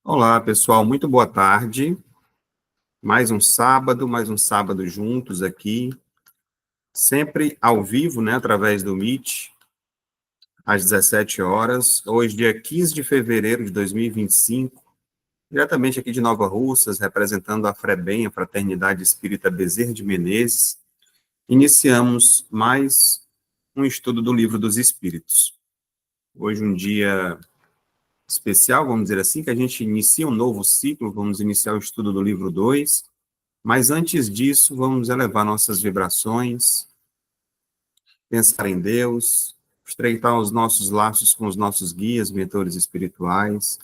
Olá, pessoal, muito boa tarde. Mais um sábado juntos aqui, sempre ao vivo, né, através do Meet, às 17 horas. Hoje, dia 15 de fevereiro de 2025, diretamente aqui de Nova Russas, representando a FREBEM, a Fraternidade Espírita Bezerra de Menezes, iniciamos mais um estudo do Livro dos Espíritos. Hoje, um dia especial, vamos dizer assim, que a gente inicia um novo ciclo, vamos iniciar o estudo do livro 2. Mas antes disso, vamos elevar nossas vibrações, pensar em Deus, estreitar os nossos laços com os nossos guias, mentores espirituais,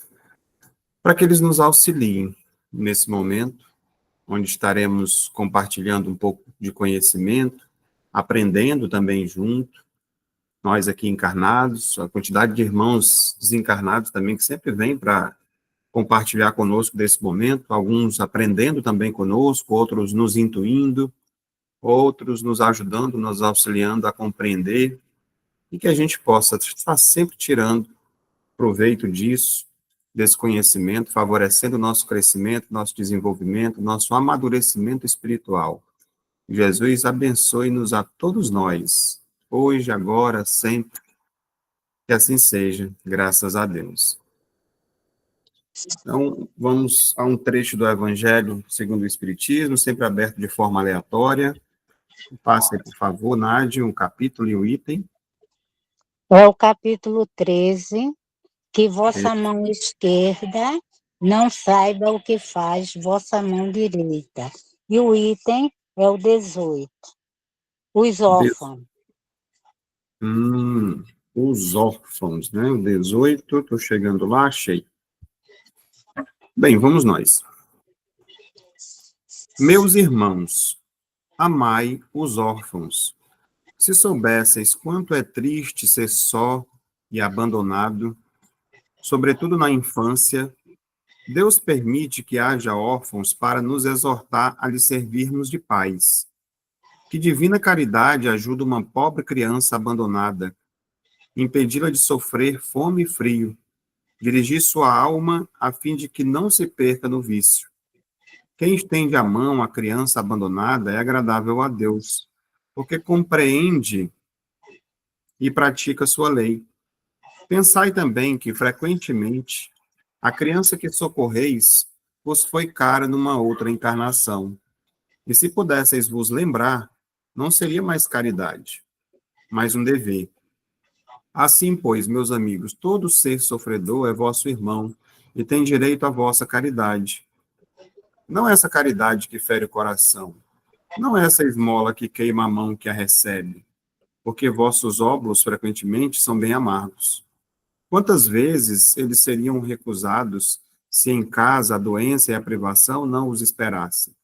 para que eles nos auxiliem nesse momento, onde estaremos compartilhando um pouco de conhecimento, aprendendo também junto, nós aqui encarnados, a quantidade de irmãos desencarnados também que sempre vêm para compartilhar conosco desse momento, alguns aprendendo também conosco, outros nos intuindo, outros nos ajudando, nos auxiliando a compreender, e que a gente possa estar sempre tirando proveito disso, desse conhecimento, favorecendo o nosso crescimento, nosso desenvolvimento, nosso amadurecimento espiritual. Jesus abençoe-nos a todos nós, hoje, agora, sempre, que assim seja, graças a Deus. Então, vamos a um trecho do Evangelho segundo o Espiritismo, sempre aberto de forma aleatória. Passe, por favor, Nádia, um capítulo e um item. É o capítulo 13, que vossa mão esquerda não saiba o que faz vossa mão direita. E o item é o 18, os órfãos. Os órfãos, né? O 18, estou chegando lá, achei. Bem, vamos nós. Meus irmãos, amai os órfãos. Se soubesseis quanto é triste ser só e abandonado, sobretudo na infância, Deus permite que haja órfãos para nos exortar a lhe servirmos de pais. Que divina caridade ajuda uma pobre criança abandonada, impedi-la de sofrer fome e frio, dirigir sua alma a fim de que não se perca no vício. Quem estende a mão à criança abandonada é agradável a Deus, porque compreende e pratica sua lei. Pensai também que, frequentemente, a criança que socorreis vos foi cara numa outra encarnação. E se pudesseis vos lembrar, não seria mais caridade, mas um dever. Assim, pois, meus amigos, todo ser sofredor é vosso irmão e tem direito à vossa caridade. Não essa caridade que fere o coração, não essa esmola que queima a mão que a recebe, porque vossos óbolos frequentemente são bem amargos. Quantas vezes eles seriam recusados se em casa a doença e a privação não os esperassem?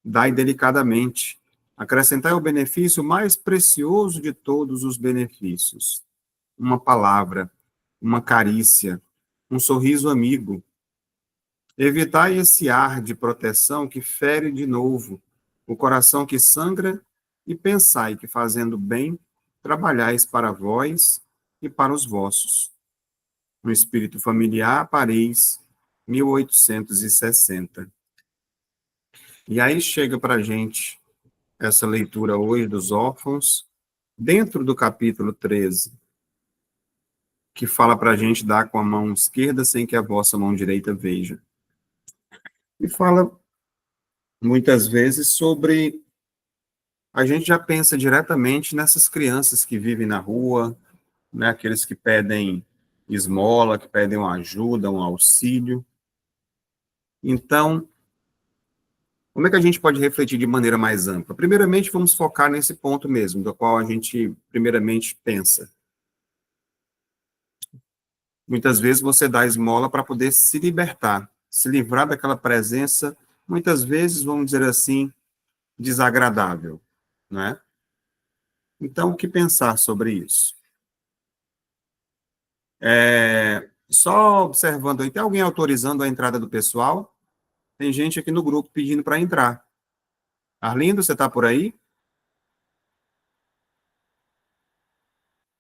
Dai delicadamente, acrescentai o benefício mais precioso de todos os benefícios. Uma palavra, uma carícia, um sorriso amigo. Evitai esse ar de proteção que fere de novo o coração que sangra e pensai que, fazendo bem, trabalhais para vós e para os vossos. No espírito familiar, Paris, 1860. E aí chega para a gente essa leitura hoje dos órfãos, dentro do capítulo 13, que fala para a gente dar com a mão esquerda sem que a vossa mão direita veja. E fala, muitas vezes, sobre... A gente já pensa diretamente nessas crianças que vivem na rua, né, aqueles que pedem esmola, que pedem uma ajuda, um auxílio. Então, como é que a gente pode refletir de maneira mais ampla? Primeiramente, vamos focar nesse ponto mesmo, do qual a gente primeiramente pensa. Muitas vezes você dá esmola para poder se libertar, se livrar daquela presença, muitas vezes, vamos dizer assim, desagradável, né? Então, o que pensar sobre isso? Só observando aí, tem alguém autorizando a entrada do pessoal? Tem gente aqui no grupo pedindo para entrar. Arlindo, você está por aí?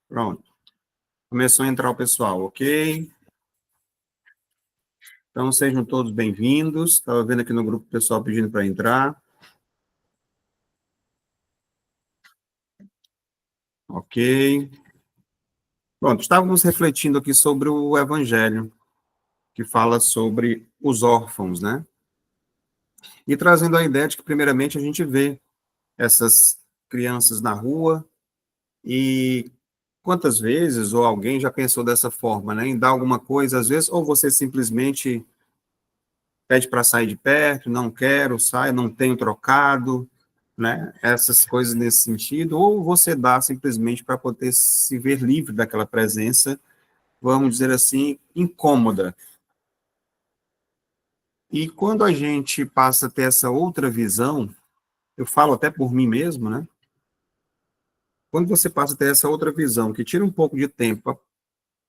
Pronto. Começou a entrar o pessoal, ok? Então, sejam todos bem-vindos. Estava vendo aqui no grupo o pessoal pedindo para entrar. Ok. Pronto, estávamos refletindo aqui sobre o Evangelho, que fala sobre os órfãos, né? E trazendo a ideia de que, primeiramente, a gente vê essas crianças na rua e quantas vezes, ou alguém já pensou dessa forma, né? Em dar alguma coisa, às vezes, ou você simplesmente pede para sair de perto, não quero, sai, não tenho trocado, né? Essas coisas nesse sentido, ou você dá simplesmente para poder se ver livre daquela presença, vamos dizer assim, incômoda. E quando a gente passa a ter essa outra visão, eu falo até por mim mesmo, né? Quando você passa a ter essa outra visão, que tira um pouco de tempo,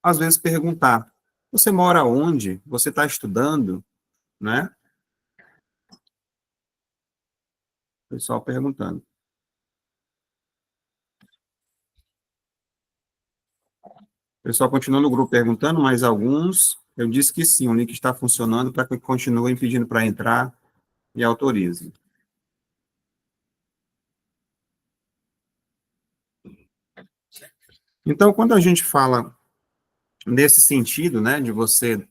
às vezes perguntar, você mora onde? Você está estudando? Né? O pessoal perguntando. O pessoal continua no grupo perguntando, mas alguns, eu disse que sim, o link está funcionando para que continuem pedindo para entrar e autorize. Então, quando a gente fala nesse sentido, né, de você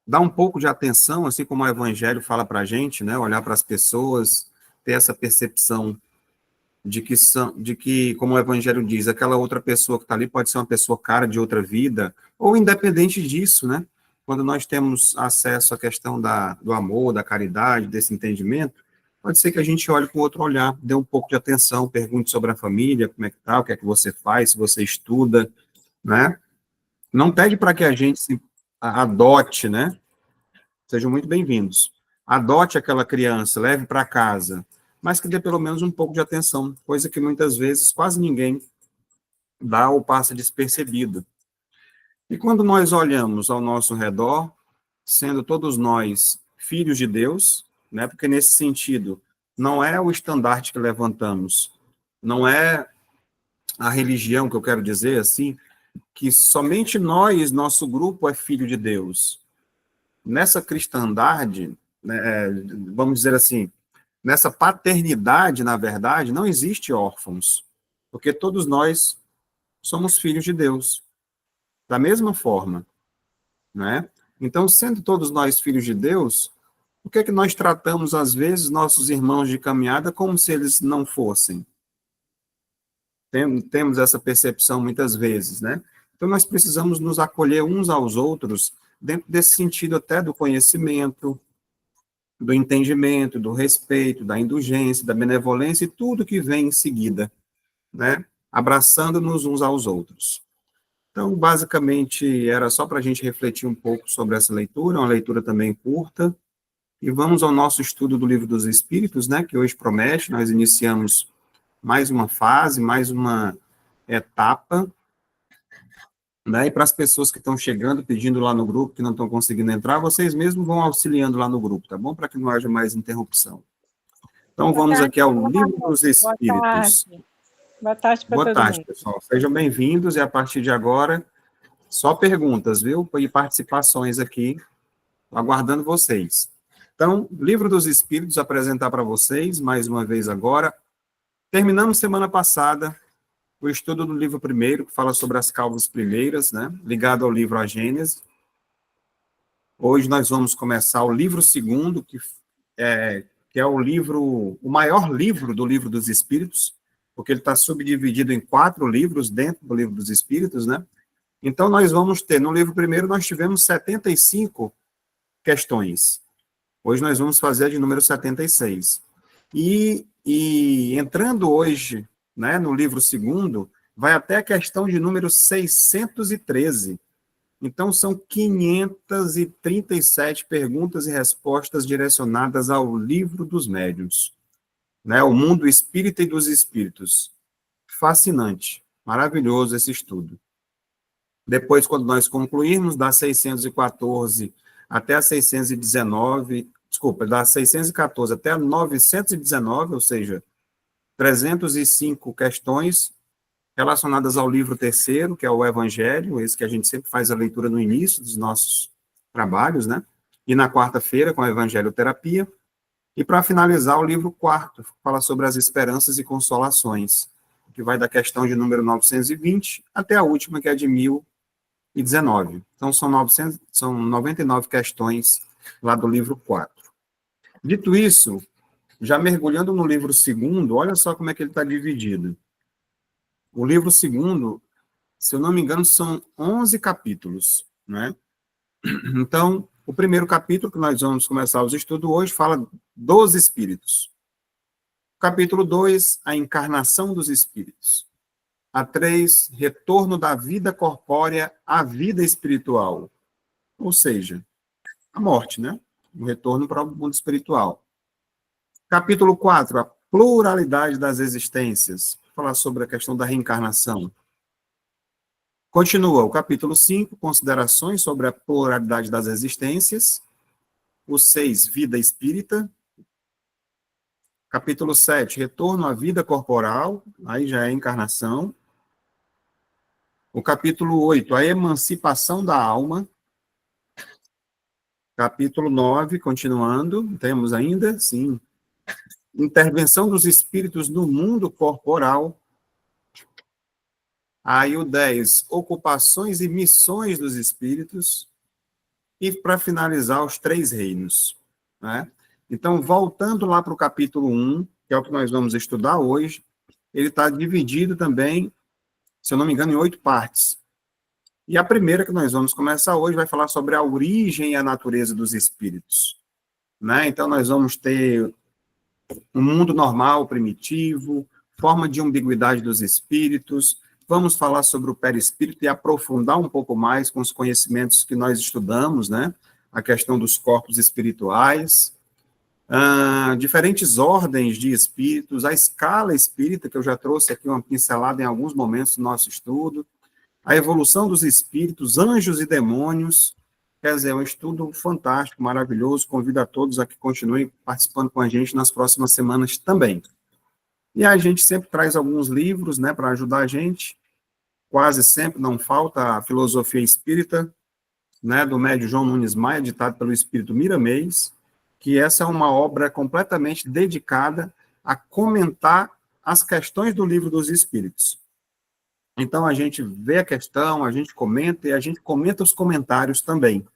dar um pouco de atenção, assim como o Evangelho fala para a gente, né, olhar para as pessoas, ter essa percepção de que, como o Evangelho diz, aquela outra pessoa que está ali pode ser uma pessoa cara de outra vida, ou independente disso, né? Quando nós temos acesso à questão do amor, da caridade, desse entendimento, pode ser que a gente olhe com outro olhar, dê um pouco de atenção, pergunte sobre a família, como é que tá, o que é que você faz, se você estuda, né? Não pede para que a gente se adote, né? Sejam muito bem-vindos. Adote aquela criança, leve para casa, mas que dê pelo menos um pouco de atenção, coisa que muitas vezes quase ninguém dá ou passa despercebido. E quando nós olhamos ao nosso redor, sendo todos nós filhos de Deus, né? Porque nesse sentido, não é o estandarte que levantamos, não é a religião que eu quero dizer assim, que somente nós, nosso grupo é filho de Deus. Nessa cristandade, né, vamos dizer assim, nessa paternidade, na verdade, não existe órfãos, porque todos nós somos filhos de Deus, da mesma forma, né? Então, sendo todos nós filhos de Deus, por que é que nós tratamos, às vezes, nossos irmãos de caminhada como se eles não fossem? Temos essa percepção muitas vezes, né? Então, nós precisamos nos acolher uns aos outros, dentro desse sentido até do conhecimento, do entendimento, do respeito, da indulgência, da benevolência e tudo que vem em seguida, né? Abraçando-nos uns aos outros. Então, basicamente, era só para a gente refletir um pouco sobre essa leitura, uma leitura também curta, e vamos ao nosso estudo do Livro dos Espíritos, né, que hoje promete, nós iniciamos mais uma fase, mais uma etapa, né, e para as pessoas que estão chegando, pedindo lá no grupo, que não estão conseguindo entrar, vocês mesmos vão auxiliando lá no grupo, tá bom? Para que não haja mais interrupção. Então, Boa vamos tarde, aqui ao Livro dos boa Espíritos. tarde. Boa tarde para Boa todo tarde, mundo. pessoal. Sejam bem-vindos e a partir de agora, só perguntas, viu? E participações aqui, aguardando vocês. Então, Livro dos Espíritos, apresentar para vocês, mais uma vez agora. Terminamos semana passada o estudo do livro primeiro, que fala sobre as causas primeiras, né? Ligado ao livro A Gênese. Hoje nós vamos começar o livro segundo, que é o maior livro do Livro dos Espíritos, porque ele está subdividido em 4 livros dentro do Livro dos Espíritos, né? Então, nós vamos ter, no livro primeiro, nós tivemos 75 questões. Hoje nós vamos fazer a de número 76. E entrando hoje, né, no livro segundo, vai até a questão de número 613. Então, são 537 perguntas e respostas direcionadas ao livro dos médiuns, né, o mundo espírita e dos espíritos. Fascinante, maravilhoso esse estudo. Depois, quando nós concluirmos, da 614 até a 619, desculpa, da 614 até a 919, ou seja, 305 questões relacionadas ao livro terceiro, que é o Evangelho, esse que a gente sempre faz a leitura no início dos nossos trabalhos, né? E na quarta-feira, com a Evangelioterapia. E para finalizar, o livro quarto, que fala sobre as esperanças e consolações, que vai da questão de número 920 até a última, que é de 1019. Então, são 99 questões lá do livro 4. Dito isso, já mergulhando no livro segundo, olha só como é que ele está dividido. O livro segundo, se eu não me engano, são 11 capítulos, né? Então, o primeiro capítulo, que nós vamos começar os estudos hoje, fala dos espíritos. Capítulo 2, a encarnação dos espíritos. A 3, retorno da vida corpórea à vida espiritual. Ou seja, a morte, né? O retorno para o mundo espiritual. Capítulo 4, a pluralidade das existências. Falar sobre a questão da reencarnação. Continua o capítulo 5, considerações sobre a pluralidade das existências. O 6, vida espírita. Capítulo 7, retorno à vida corporal, aí já é encarnação. O capítulo 8, a emancipação da alma. Capítulo 9, continuando, temos ainda, sim, intervenção dos espíritos no mundo corporal. Aí o 10, ocupações e missões dos espíritos. E para finalizar, os 3 reinos, né? Então, voltando lá para o capítulo 1, que é o que nós vamos estudar hoje, ele está dividido também, se eu não me engano, em 8 partes. E a primeira que nós vamos começar hoje vai falar sobre a origem e a natureza dos espíritos, né? Então, nós vamos ter um mundo normal, primitivo, forma de umbiguidade dos espíritos. Vamos falar sobre o perispírito e aprofundar um pouco mais com os conhecimentos que nós estudamos, né? A questão dos corpos espirituais, diferentes ordens de espíritos, a escala espírita, que eu já trouxe aqui uma pincelada em alguns momentos do nosso estudo, a evolução dos espíritos, anjos e demônios. Quer dizer, é um estudo fantástico, maravilhoso. Convido a todos a que continuem participando com a gente nas próximas semanas também. E a gente sempre traz alguns livros, né, para ajudar a gente. Quase sempre não falta a Filosofia Espírita, né, do médium João Nunes Maia, ditado pelo Espírito Miramês, que essa é uma obra completamente dedicada a comentar as questões do Livro dos Espíritos. Então, a gente vê a questão, a gente comenta, e a gente comenta os comentários também,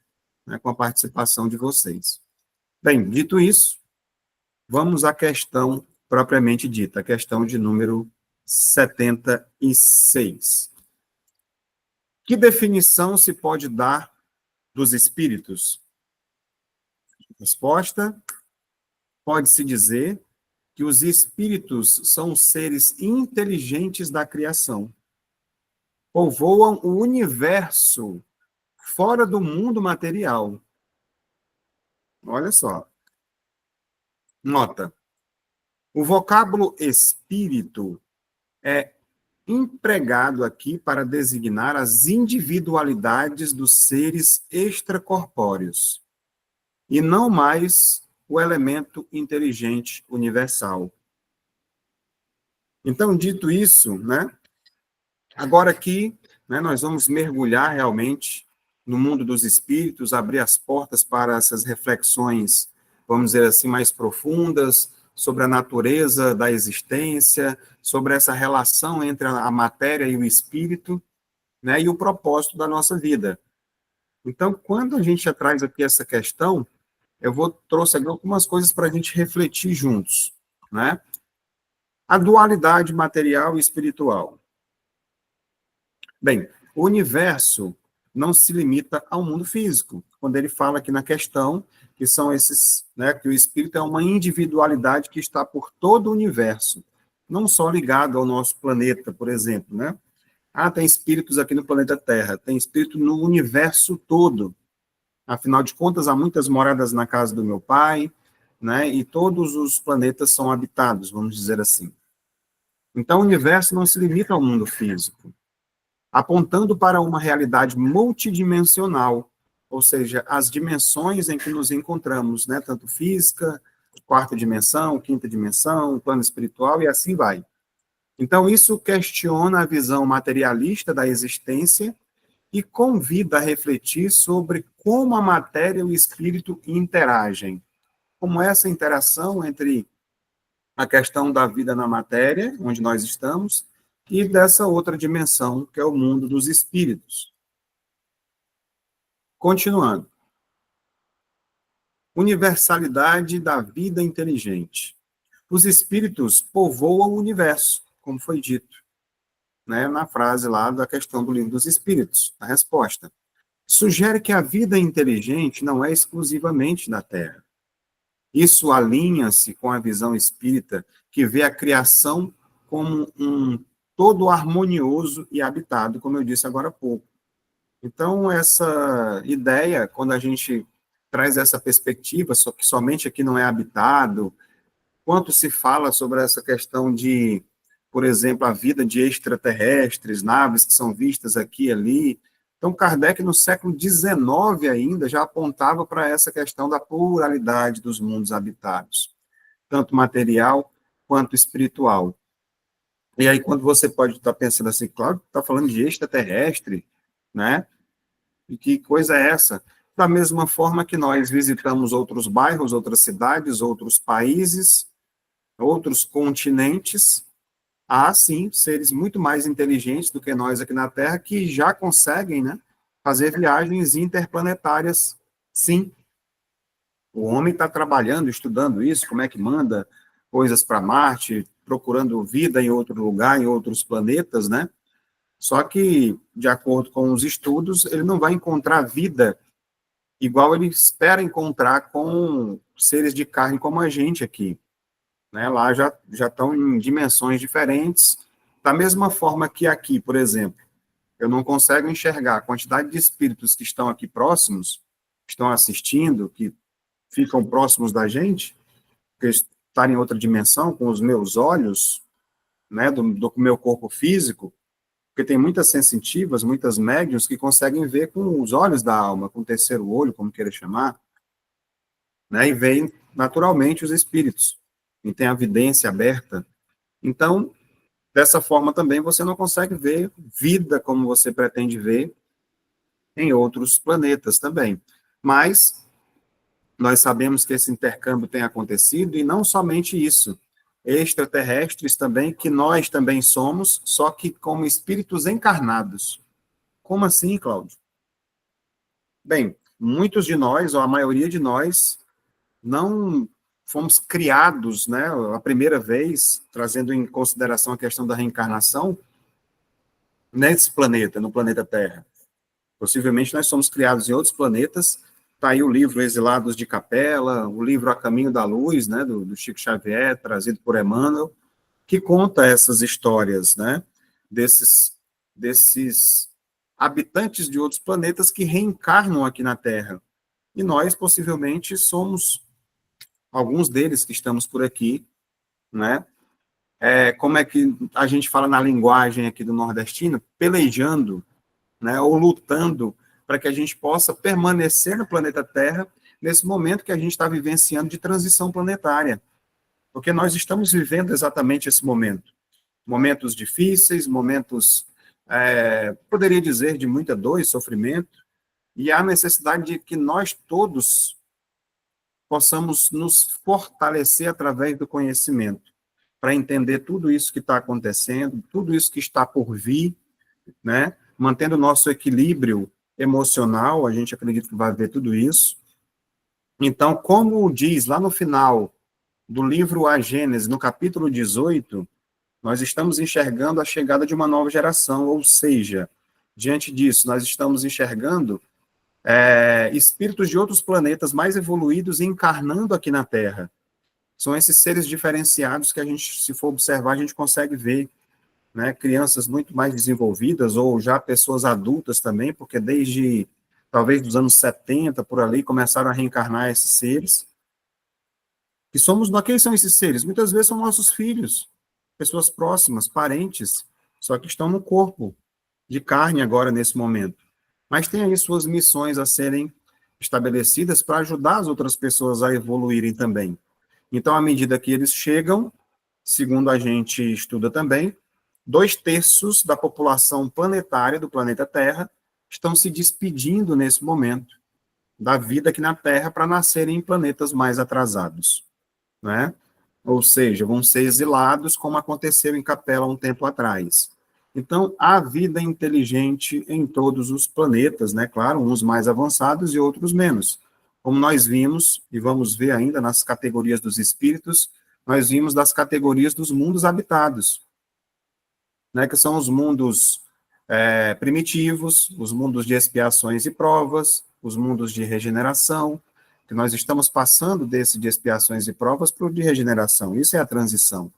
né, com a participação de vocês. Bem, dito isso, vamos à questão propriamente dita, a questão de número 76. Que definição se pode dar dos espíritos? Resposta: pode-se dizer que os espíritos são seres inteligentes da criação. Povoam o universo fora do mundo material. Olha só. Nota. O vocábulo espírito é empregado aqui para designar as individualidades dos seres extracorpóreos, e não mais o elemento inteligente universal. Então, dito isso, né, agora aqui, né, nós vamos mergulhar realmente no mundo dos espíritos, abrir as portas para essas reflexões, vamos dizer assim, mais profundas, sobre a natureza da existência, sobre essa relação entre a matéria e o espírito, né, e o propósito da nossa vida. Então, quando a gente traz aqui essa questão, trouxe aqui algumas coisas para a gente refletir juntos, né? A dualidade material e espiritual. Bem, o universo não se limita ao mundo físico. Quando ele fala aqui na questão, que são esses, né, que o espírito é uma individualidade que está por todo o universo, não só ligado ao nosso planeta, por exemplo, né? Tem espíritos aqui no planeta Terra, tem espírito no universo todo. Afinal de contas, há muitas moradas na casa do meu pai, né? E todos os planetas são habitados, vamos dizer assim. Então, o universo não se limita ao mundo físico, apontando para uma realidade multidimensional, ou seja, as dimensões em que nos encontramos, né? Tanto física, quarta dimensão, quinta dimensão, plano espiritual e assim vai. Então, isso questiona a visão materialista da existência e convida a refletir sobre como a matéria e o espírito interagem. Como essa interação entre a questão da vida na matéria, onde nós estamos, e dessa outra dimensão, que é o mundo dos espíritos. Continuando. Universalidade da vida inteligente. Os espíritos povoam o universo, como foi dito, né, na frase lá da questão do livro dos espíritos, a resposta. Sugere que a vida inteligente não é exclusivamente da Terra. Isso alinha-se com a visão espírita, que vê a criação como um todo harmonioso e habitado, como eu disse agora há pouco. Então, essa ideia, quando a gente traz essa perspectiva, só que somente aqui não é habitado, quanto se fala sobre essa questão de, por exemplo, a vida de extraterrestres, naves que são vistas aqui e ali. Então, Kardec, no século XIX ainda, já apontava para essa questão da pluralidade dos mundos habitados, tanto material quanto espiritual. E aí, quando você pode estar pensando assim, claro, está falando de extraterrestre, né? E que coisa é essa? Da mesma forma que nós visitamos outros bairros, outras cidades, outros países, outros continentes, há, sim, seres muito mais inteligentes do que nós aqui na Terra que já conseguem, né, fazer viagens interplanetárias, sim. O homem está trabalhando, estudando isso, como é que manda coisas para Marte, procurando vida em outro lugar, em outros planetas, né? Só que, de acordo com os estudos, ele não vai encontrar vida igual ele espera encontrar com seres de carne como a gente aqui. Né? Lá já estão em dimensões diferentes, da mesma forma que aqui, por exemplo, eu não consigo enxergar a quantidade de espíritos que estão aqui próximos, que estão assistindo, que ficam próximos da gente, que estão em outra dimensão, com os meus olhos, né, do meu corpo físico, porque tem muitas sensitivas, muitas médiuns que conseguem ver com os olhos da alma, com o terceiro olho, como queira chamar, né, e veem naturalmente os espíritos, e tem a vidência aberta. Então, dessa forma também você não consegue ver vida como você pretende ver em outros planetas também. Mas nós sabemos que esse intercâmbio tem acontecido, e não somente isso, extraterrestres também, que nós também somos, só que como espíritos encarnados. Como assim, Cláudio? Bem, muitos de nós, ou a maioria de nós, não fomos criados, né, a primeira vez, trazendo em consideração a questão da reencarnação, nesse planeta, no planeta Terra. Possivelmente nós somos criados em outros planetas. Está aí o livro Exilados de Capela, o livro A Caminho da Luz, né, do Chico Xavier, trazido por Emmanuel, que conta essas histórias, né, desses habitantes de outros planetas que reencarnam aqui na Terra. E nós, possivelmente, somos alguns deles que estamos por aqui, né? Como é que a gente fala na linguagem aqui do nordestino? Pelejando, né, ou lutando para que a gente possa permanecer no planeta Terra nesse momento que a gente está vivenciando de transição planetária. Porque nós estamos vivendo exatamente esse momento. Momentos difíceis, momentos, poderia dizer, de muita dor e sofrimento, e há necessidade de que nós todos possamos nos fortalecer através do conhecimento, para entender tudo isso que está acontecendo, tudo isso que está por vir, né? Mantendo o nosso equilíbrio emocional, a gente acredita que vai ver tudo isso. Então, como diz lá no final do livro A Gênese, no capítulo 18, nós estamos enxergando a chegada de uma nova geração, ou seja, diante disso, nós estamos enxergando espíritos de outros planetas mais evoluídos encarnando aqui na Terra. São esses seres diferenciados que a gente, se for observar, a gente consegue ver, né, crianças muito mais desenvolvidas, ou já pessoas adultas também, porque desde, talvez, dos anos 70, por ali, começaram a reencarnar esses seres. E somos, quem são esses seres? Muitas vezes são nossos filhos, pessoas próximas, parentes, só que estão no corpo de carne agora, nesse momento. Mas tem aí suas missões a serem estabelecidas para ajudar as outras pessoas a evoluírem também. Então, à medida que eles chegam, segundo a gente estuda também, 2/3 da população planetária do planeta Terra estão se despedindo nesse momento da vida aqui na Terra para nascerem em planetas mais atrasados, né? Ou seja, vão ser exilados, como aconteceu em Capela um tempo atrás. Então, há vida inteligente em todos os planetas, né? Claro, uns mais avançados e outros menos. Como nós vimos, e vamos ver ainda nas categorias dos espíritos, nós vimos das categorias dos mundos habitados, né? Que são os mundos primitivos, os mundos de expiações e provas, os mundos de regeneração, que nós estamos passando desse de expiações e provas para o de regeneração. Isso é a transição.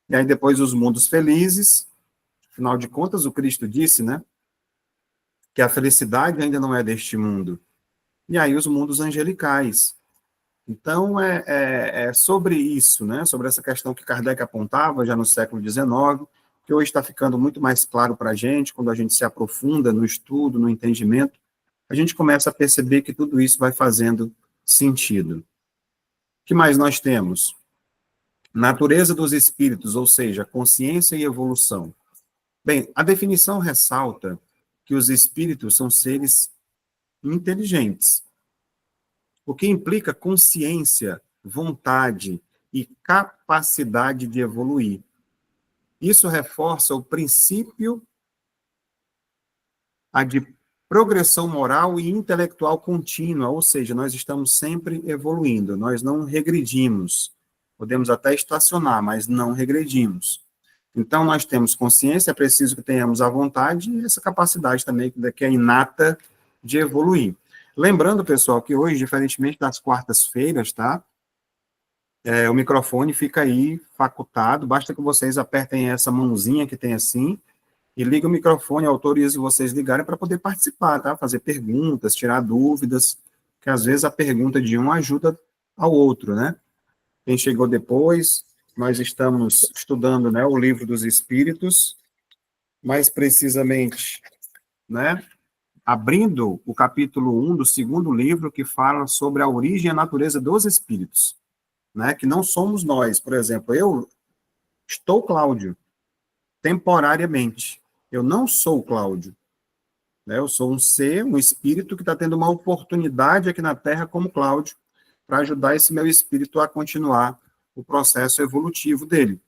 E aí depois os mundos felizes, afinal de contas, o Cristo disse, né, que a felicidade ainda não é deste mundo. E aí os mundos angelicais. Então, é sobre isso, né, sobre essa questão que Kardec apontava já no século XIX, que hoje está ficando muito mais claro para a gente, quando a gente se aprofunda no estudo, no entendimento, a gente começa a perceber que tudo isso vai fazendo sentido. O que mais nós temos? Natureza dos espíritos, ou seja, consciência e evolução. Bem, a definição ressalta que os espíritos são seres inteligentes, o que implica consciência, vontade e capacidade de evoluir. Isso reforça o princípio de progressão moral e intelectual contínua, ou seja, nós estamos sempre evoluindo, nós não regredimos. Podemos até estacionar, mas não regredimos. Então, nós temos consciência, é preciso que tenhamos a vontade e essa capacidade também, que é inata, de evoluir. Lembrando, pessoal, que hoje, diferentemente das quartas-feiras, tá? O microfone fica aí facultado, basta que vocês apertem essa mãozinha que tem assim, e liga o microfone, autorizo vocês ligarem para poder participar, tá? Fazer perguntas, tirar dúvidas, que às vezes a pergunta de um ajuda ao outro, né? Quem chegou depois, nós estamos estudando, né, o Livro dos Espíritos, mais precisamente, né, abrindo o capítulo 1 do segundo livro, que fala sobre a origem e a natureza dos espíritos, né, que não somos nós. Por exemplo, eu estou Cláudio, temporariamente. Eu não sou Cláudio, né, eu sou um ser, um espírito que está tendo uma oportunidade aqui na Terra como Cláudio, para ajudar esse meu espírito a continuar o processo evolutivo dele.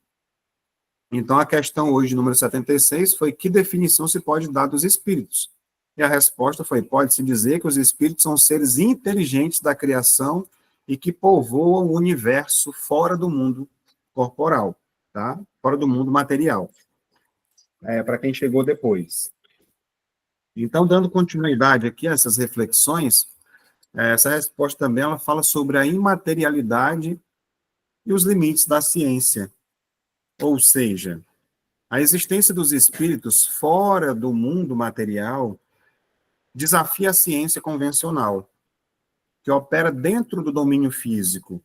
Então, a questão hoje, número 76, foi que definição se pode dar dos espíritos? E a resposta foi, pode-se dizer que os espíritos são seres inteligentes da criação e que povoam o universo fora do mundo corporal, tá? Fora do mundo material. Para quem chegou depois. Então, dando continuidade aqui a essas reflexões, essa resposta também ela fala sobre a imaterialidade e os limites da ciência. Ou seja, a existência dos espíritos fora do mundo material desafia a ciência convencional, que opera dentro do domínio físico.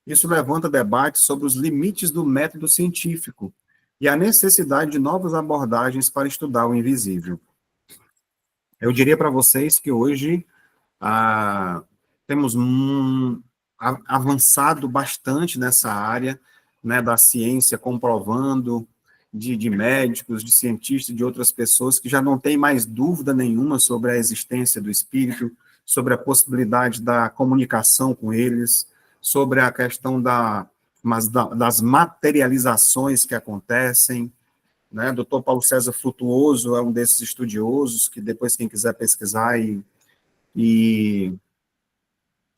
Isso levanta debates sobre os limites do método científico e a necessidade de novas abordagens para estudar o invisível. Eu diria para vocês que hoje temos avançado bastante nessa área, né, da ciência, comprovando de médicos, de cientistas, de outras pessoas que já não têm mais dúvida nenhuma sobre a existência do espírito, sobre a possibilidade da comunicação com eles, sobre a questão das materializações que acontecem, né? Dr. Paulo César Frutuoso é um desses estudiosos que depois quem quiser pesquisar e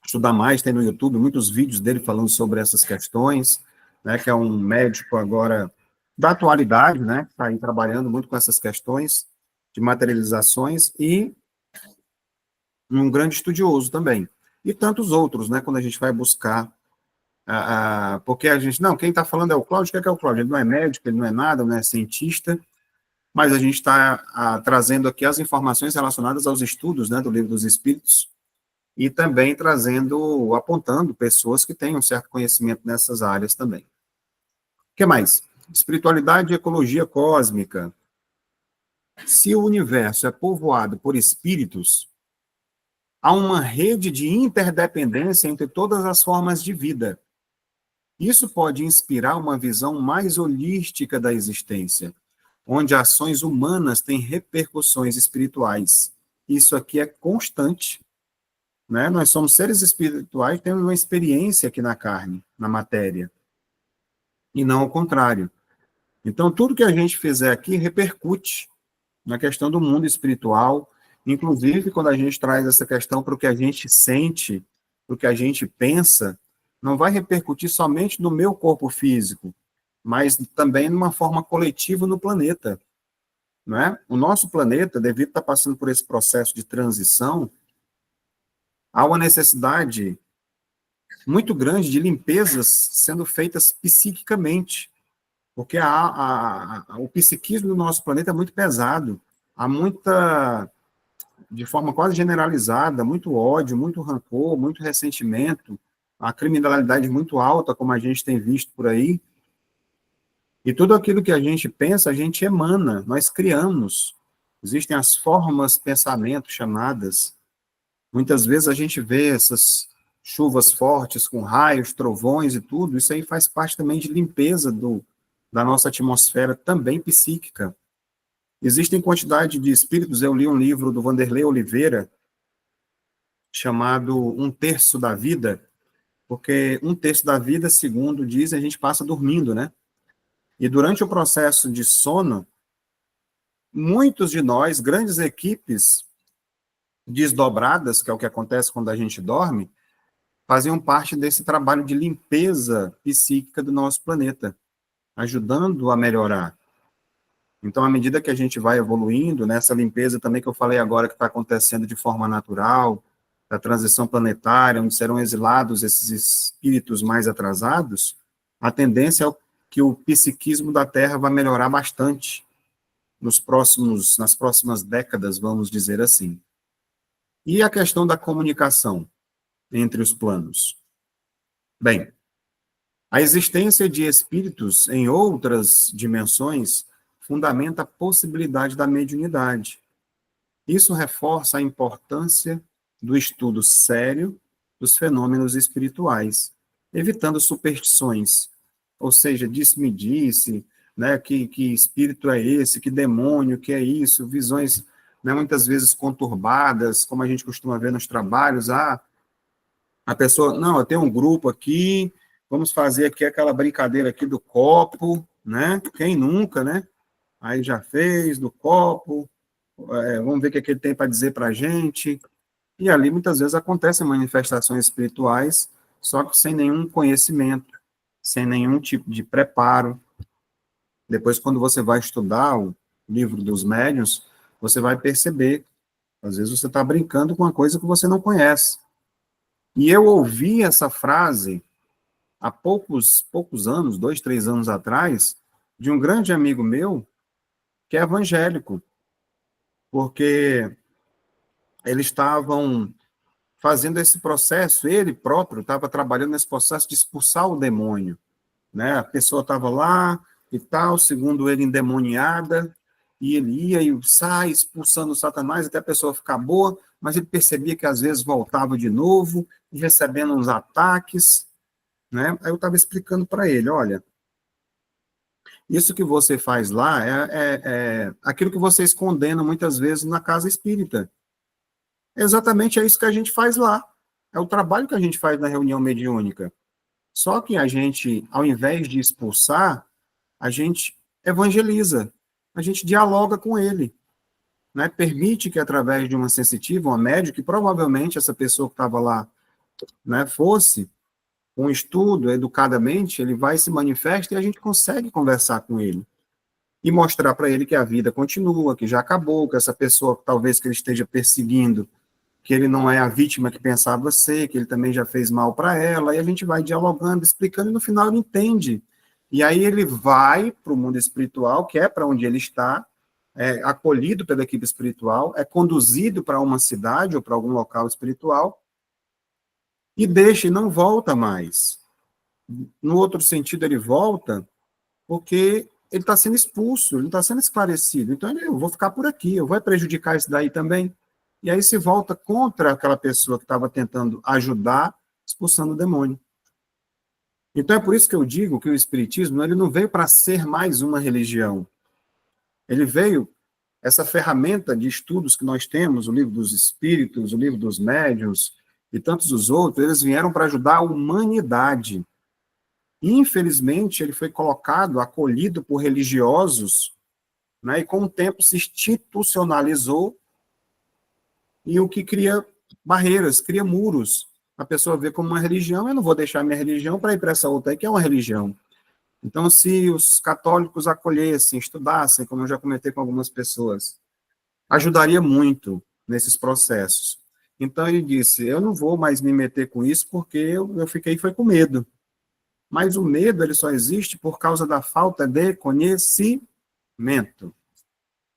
estudar mais, tem no YouTube muitos vídeos dele falando sobre essas questões, né, que é um médico agora da atualidade, né, que está aí trabalhando muito com essas questões de materializações e um grande estudioso também. E tantos outros, né, quando a gente vai buscar, porque a gente, não, quem está falando é o Cláudio, o que é o Cláudio? Ele não é médico, ele não é nada, não é cientista, mas a gente está trazendo aqui as informações relacionadas aos estudos, né, do Livro dos Espíritos, e também apontando pessoas que têm um certo conhecimento nessas áreas também. O que mais? Espiritualidade e ecologia cósmica. Se o universo é povoado por espíritos, há uma rede de interdependência entre todas as formas de vida. Isso pode inspirar uma visão mais holística da existência, onde ações humanas têm repercussões espirituais. isso aqui é constante, né? Nós somos seres espirituais, temos uma experiência aqui na carne, na matéria, e não o contrário. Então, tudo que a gente fizer aqui repercute na questão do mundo espiritual, inclusive quando a gente traz essa questão para o que a gente sente, para o que a gente pensa, não vai repercutir somente no meu corpo físico, mas também de uma forma coletiva no planeta, não é? O nosso planeta, devido estar passando por esse processo de transição, há uma necessidade muito grande de limpezas sendo feitas psiquicamente, porque o psiquismo do nosso planeta é muito pesado, há muita, de forma quase generalizada, muito ódio, muito rancor, muito ressentimento, a criminalidade muito alta, como a gente tem visto por aí, e tudo aquilo que a gente pensa, a gente emana, nós criamos. Existem as formas pensamento chamadas. Muitas vezes a gente vê essas chuvas fortes com raios, trovões e tudo, isso aí faz parte também de limpeza da nossa atmosfera, também psíquica. Existem quantidade de espíritos, eu li um livro do Vanderlei Oliveira, chamado Um Terço da Vida, porque um terço da vida, segundo diz, a gente passa dormindo, né? E durante o processo de sono, muitos de nós, grandes equipes desdobradas, que é o que acontece quando a gente dorme, faziam parte desse trabalho de limpeza psíquica do nosso planeta, ajudando a melhorar. Então, à medida que a gente vai evoluindo, nessa limpeza também que eu falei agora que está acontecendo de forma natural, da transição planetária, onde serão exilados esses espíritos mais atrasados, a tendência é que o psiquismo da Terra vai melhorar bastante nas próximas décadas, vamos dizer assim. E a questão da comunicação entre os planos? Bem, a existência de espíritos em outras dimensões fundamenta a possibilidade da mediunidade. Isso reforça a importância do estudo sério dos fenômenos espirituais, evitando superstições, ou seja, disse-me-disse, né, que espírito é esse, que demônio, que é isso, visões, né, muitas vezes conturbadas, como a gente costuma ver nos trabalhos, a pessoa, não, eu tenho um grupo aqui, vamos fazer aqui aquela brincadeira aqui do copo, né, quem nunca, né, aí já fez, do copo, vamos ver o que, é que ele tem para dizer para a gente, e ali muitas vezes acontecem manifestações espirituais, só que sem nenhum conhecimento, sem nenhum tipo de preparo. Depois, quando você vai estudar o livro dos médiuns, você vai perceber, às vezes você está brincando com uma coisa que você não conhece. E eu ouvi essa frase há poucos anos, 2, 3 anos atrás, de um grande amigo meu, que é evangélico, porque eles estavam fazendo esse processo, ele próprio estava trabalhando nesse processo de expulsar o demônio, né? A pessoa estava lá e tal, segundo ele, endemoniada, e ele ia e sai expulsando o Satanás até a pessoa ficar boa, mas ele percebia que às vezes voltava de novo, recebendo uns ataques, né? Aí eu estava explicando para ele, olha, isso que você faz lá é aquilo que vocês condenam muitas vezes na casa espírita. Exatamente é isso que a gente faz lá. É o trabalho que a gente faz na reunião mediúnica. Só que a gente, ao invés de expulsar, a gente evangeliza, a gente dialoga com ele, né? Permite que através de uma sensitiva, uma médium, que provavelmente essa pessoa que estava lá, né, fosse, com estudo, educadamente, ele vai se manifesta e a gente consegue conversar com ele. E mostrar para ele que a vida continua, que já acabou, que essa pessoa, talvez que ele esteja perseguindo, que ele não é a vítima que pensava ser, que ele também já fez mal para ela, e a gente vai dialogando, explicando, e no final ele entende. E aí ele vai para o mundo espiritual, que é para onde ele está, é acolhido pela equipe espiritual, é conduzido para uma cidade ou para algum local espiritual, e deixa e não volta mais. No outro sentido, ele volta porque ele está sendo expulso, ele não está sendo esclarecido. Então, eu vou ficar por aqui, eu vou prejudicar isso daí também. E aí se volta contra aquela pessoa que estava tentando ajudar, expulsando o demônio. Então, é por isso que eu digo que o Espiritismo ele não veio para ser mais uma religião. Ele veio essa ferramenta de estudos que nós temos, o livro dos espíritos, o livro dos médiuns e tantos os outros, eles vieram para ajudar a humanidade. Infelizmente, ele foi colocado, acolhido por religiosos, né, e com o tempo se institucionalizou, e o que cria barreiras, cria muros. A pessoa vê como uma religião, eu não vou deixar minha religião para ir para essa outra aí, que é uma religião. Então, se os católicos acolhessem, estudassem, como eu já comentei com algumas pessoas, ajudaria muito nesses processos. Então, ele disse, eu não vou mais me meter com isso, porque eu fiquei foi com medo. Mas o medo, ele só existe por causa da falta de conhecimento.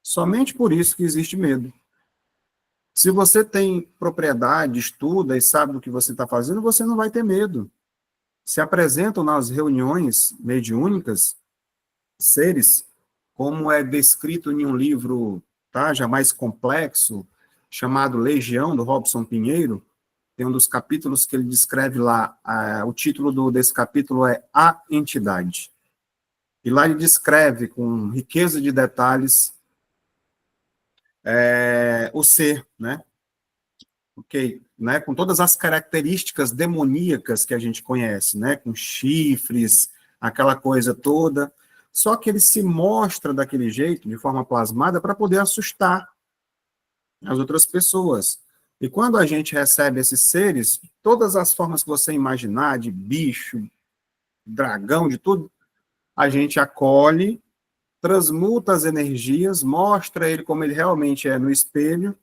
Somente por isso que existe medo. Se você tem propriedade, estuda e sabe do que você está fazendo, você não vai ter medo. Se apresentam nas reuniões mediúnicas seres, como é descrito em um livro, tá, já mais complexo, chamado Legião, do Robson Pinheiro. Tem um dos capítulos que ele descreve lá, o título desse capítulo é A Entidade. E lá ele descreve, com riqueza de detalhes, o ser, né? Ok, né? Com todas as características demoníacas que a gente conhece, né? Com chifres, aquela coisa toda. Só que ele se mostra daquele jeito, de forma plasmada, para poder assustar as outras pessoas. E quando a gente recebe esses seres, todas as formas que você imaginar, de bicho, dragão, de tudo, a gente acolhe, transmuta as energias, mostra ele como ele realmente é no espelho,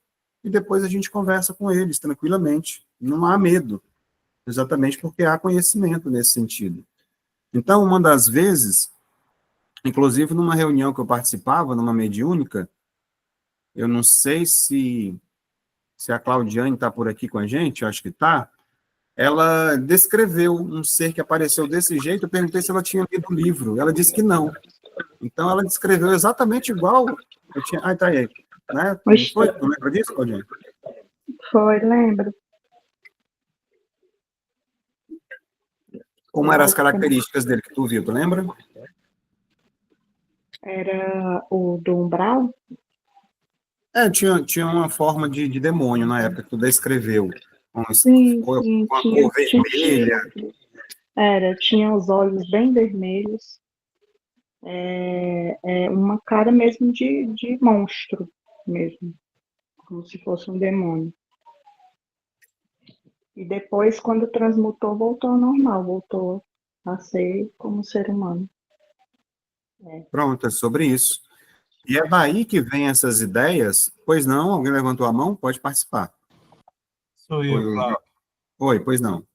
e depois a gente conversa com eles tranquilamente. Não há medo, exatamente porque há conhecimento nesse sentido. Então, uma das vezes, inclusive numa reunião que eu participava, numa mediúnica, eu não sei se a Claudiane está por aqui com a gente, eu acho que está, ela descreveu um ser que apareceu desse jeito, eu perguntei se ela tinha lido o livro, ela disse que não. Então, ela descreveu exatamente igual eu tinha... Ah, tá aí. Né? Não foi? Tu lembra disso, Claudiane? Foi, lembro. Como eram as características dele que tu viu, tu lembra? Era o do umbral? Tinha uma forma de demônio na época que tu descreveu. Sim, Com a tinha, cor vermelha. tinha os olhos bem vermelhos. Uma cara mesmo de monstro mesmo, como se fosse um demônio. E depois, quando transmutou, voltou ao normal, voltou a ser como ser humano. Pronto, é sobre isso. E é daí que vem essas ideias. Pois não? Alguém levantou a mão? Pode participar. Sou eu, Cláudio. Oi, pois não.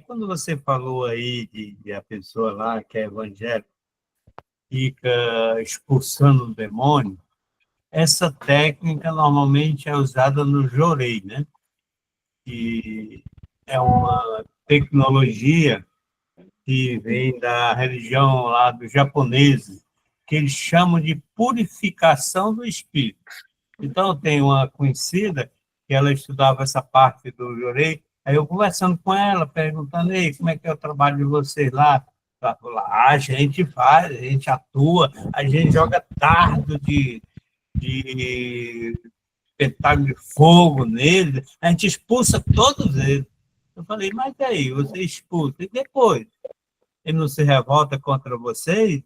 Quando você falou aí de a pessoa lá que é evangélica fica expulsando o demônio, essa técnica normalmente é usada no jorei, né? Que é uma tecnologia que vem da religião lá dos japoneses, que eles chamam de purificação do espírito. Então, tem uma conhecida que ela estudava essa parte do jorei, aí eu conversando com ela, perguntando, ei, como é que é o trabalho de vocês lá? Ela falou, a gente faz, a gente atua, a gente joga dardo de pentágono de fogo neles, a gente expulsa todos eles. Eu falei, mas aí, você expulsa, e depois? Ele não se revolta contra vocês?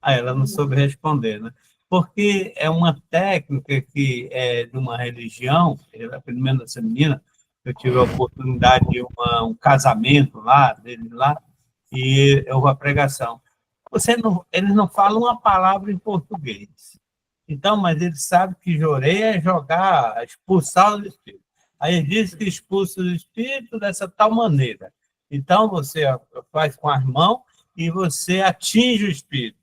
Aí ela não soube responder, né? Porque é uma técnica que é de uma religião, pelo menos essa menina, eu tive a oportunidade de um casamento lá, dele lá, e houve a pregação. Eles não falam uma palavra em português. Então, mas eles sabem que jorei é jogar, expulsar os espíritos. Aí ele diz que expulsa os espíritos dessa tal maneira. Então, você faz com as mãos e você atinge o espírito.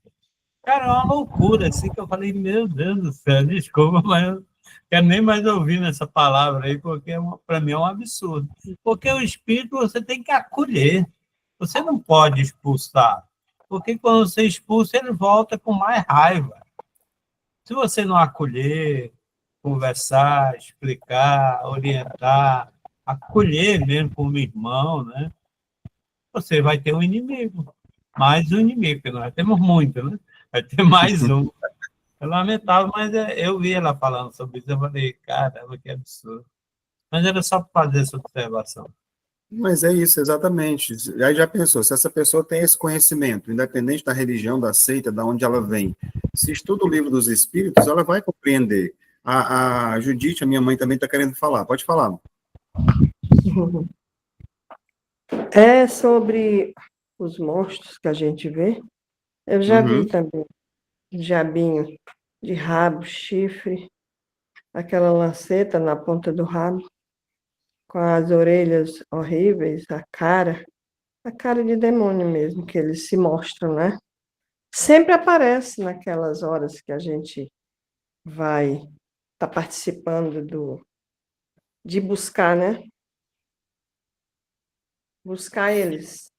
Cara, é uma loucura, assim, que eu falei, meu Deus do céu, desculpa, mas eu não quero nem mais ouvir essa palavra aí, porque para mim é um absurdo. Porque o espírito você tem que acolher, você não pode expulsar, porque quando você expulsa, ele volta com mais raiva. Se você não acolher, conversar, explicar, orientar, acolher mesmo como irmão, né? Você vai ter um inimigo, mais um inimigo, porque nós temos muito, né? Vai ter mais um. É lamentável, mas eu vi ela falando sobre isso, eu falei, caramba, que absurdo. Mas era só para fazer essa observação. Mas é isso, exatamente. Aí já pensou, se essa pessoa tem esse conhecimento, independente da religião, da seita, de onde ela vem, se estuda o livro dos Espíritos, ela vai compreender. A Judite, a minha mãe, também está querendo falar. Pode falar. É sobre os monstros que a gente vê. Eu já vi Uhum. também diabinho de rabo, chifre, aquela lanceta na ponta do rabo, com as orelhas horríveis, a cara de demônio mesmo, que eles se mostram, né? Sempre aparece naquelas horas que a gente vai estar participando de buscar, né? Buscar eles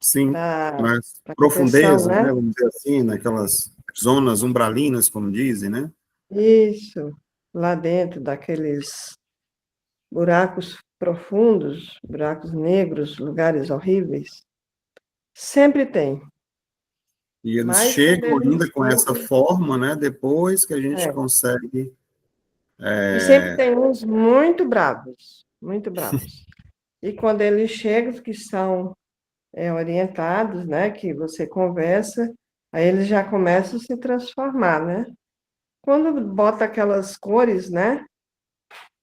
Sim, para nas proteção, profundezas, né? né, vamos dizer assim, naquelas zonas umbralinas, como dizem, né? Isso, lá dentro daqueles buracos profundos, buracos negros, lugares horríveis. Sempre tem. E eles Mas quando chegam eles ainda com essa chegam, forma, né, depois que a gente é. consegue... E sempre tem uns muito bravos, muito bravos. E quando eles chegam, que são orientados, né, que você conversa, aí eles já começam a se transformar, né? Quando bota aquelas cores, né,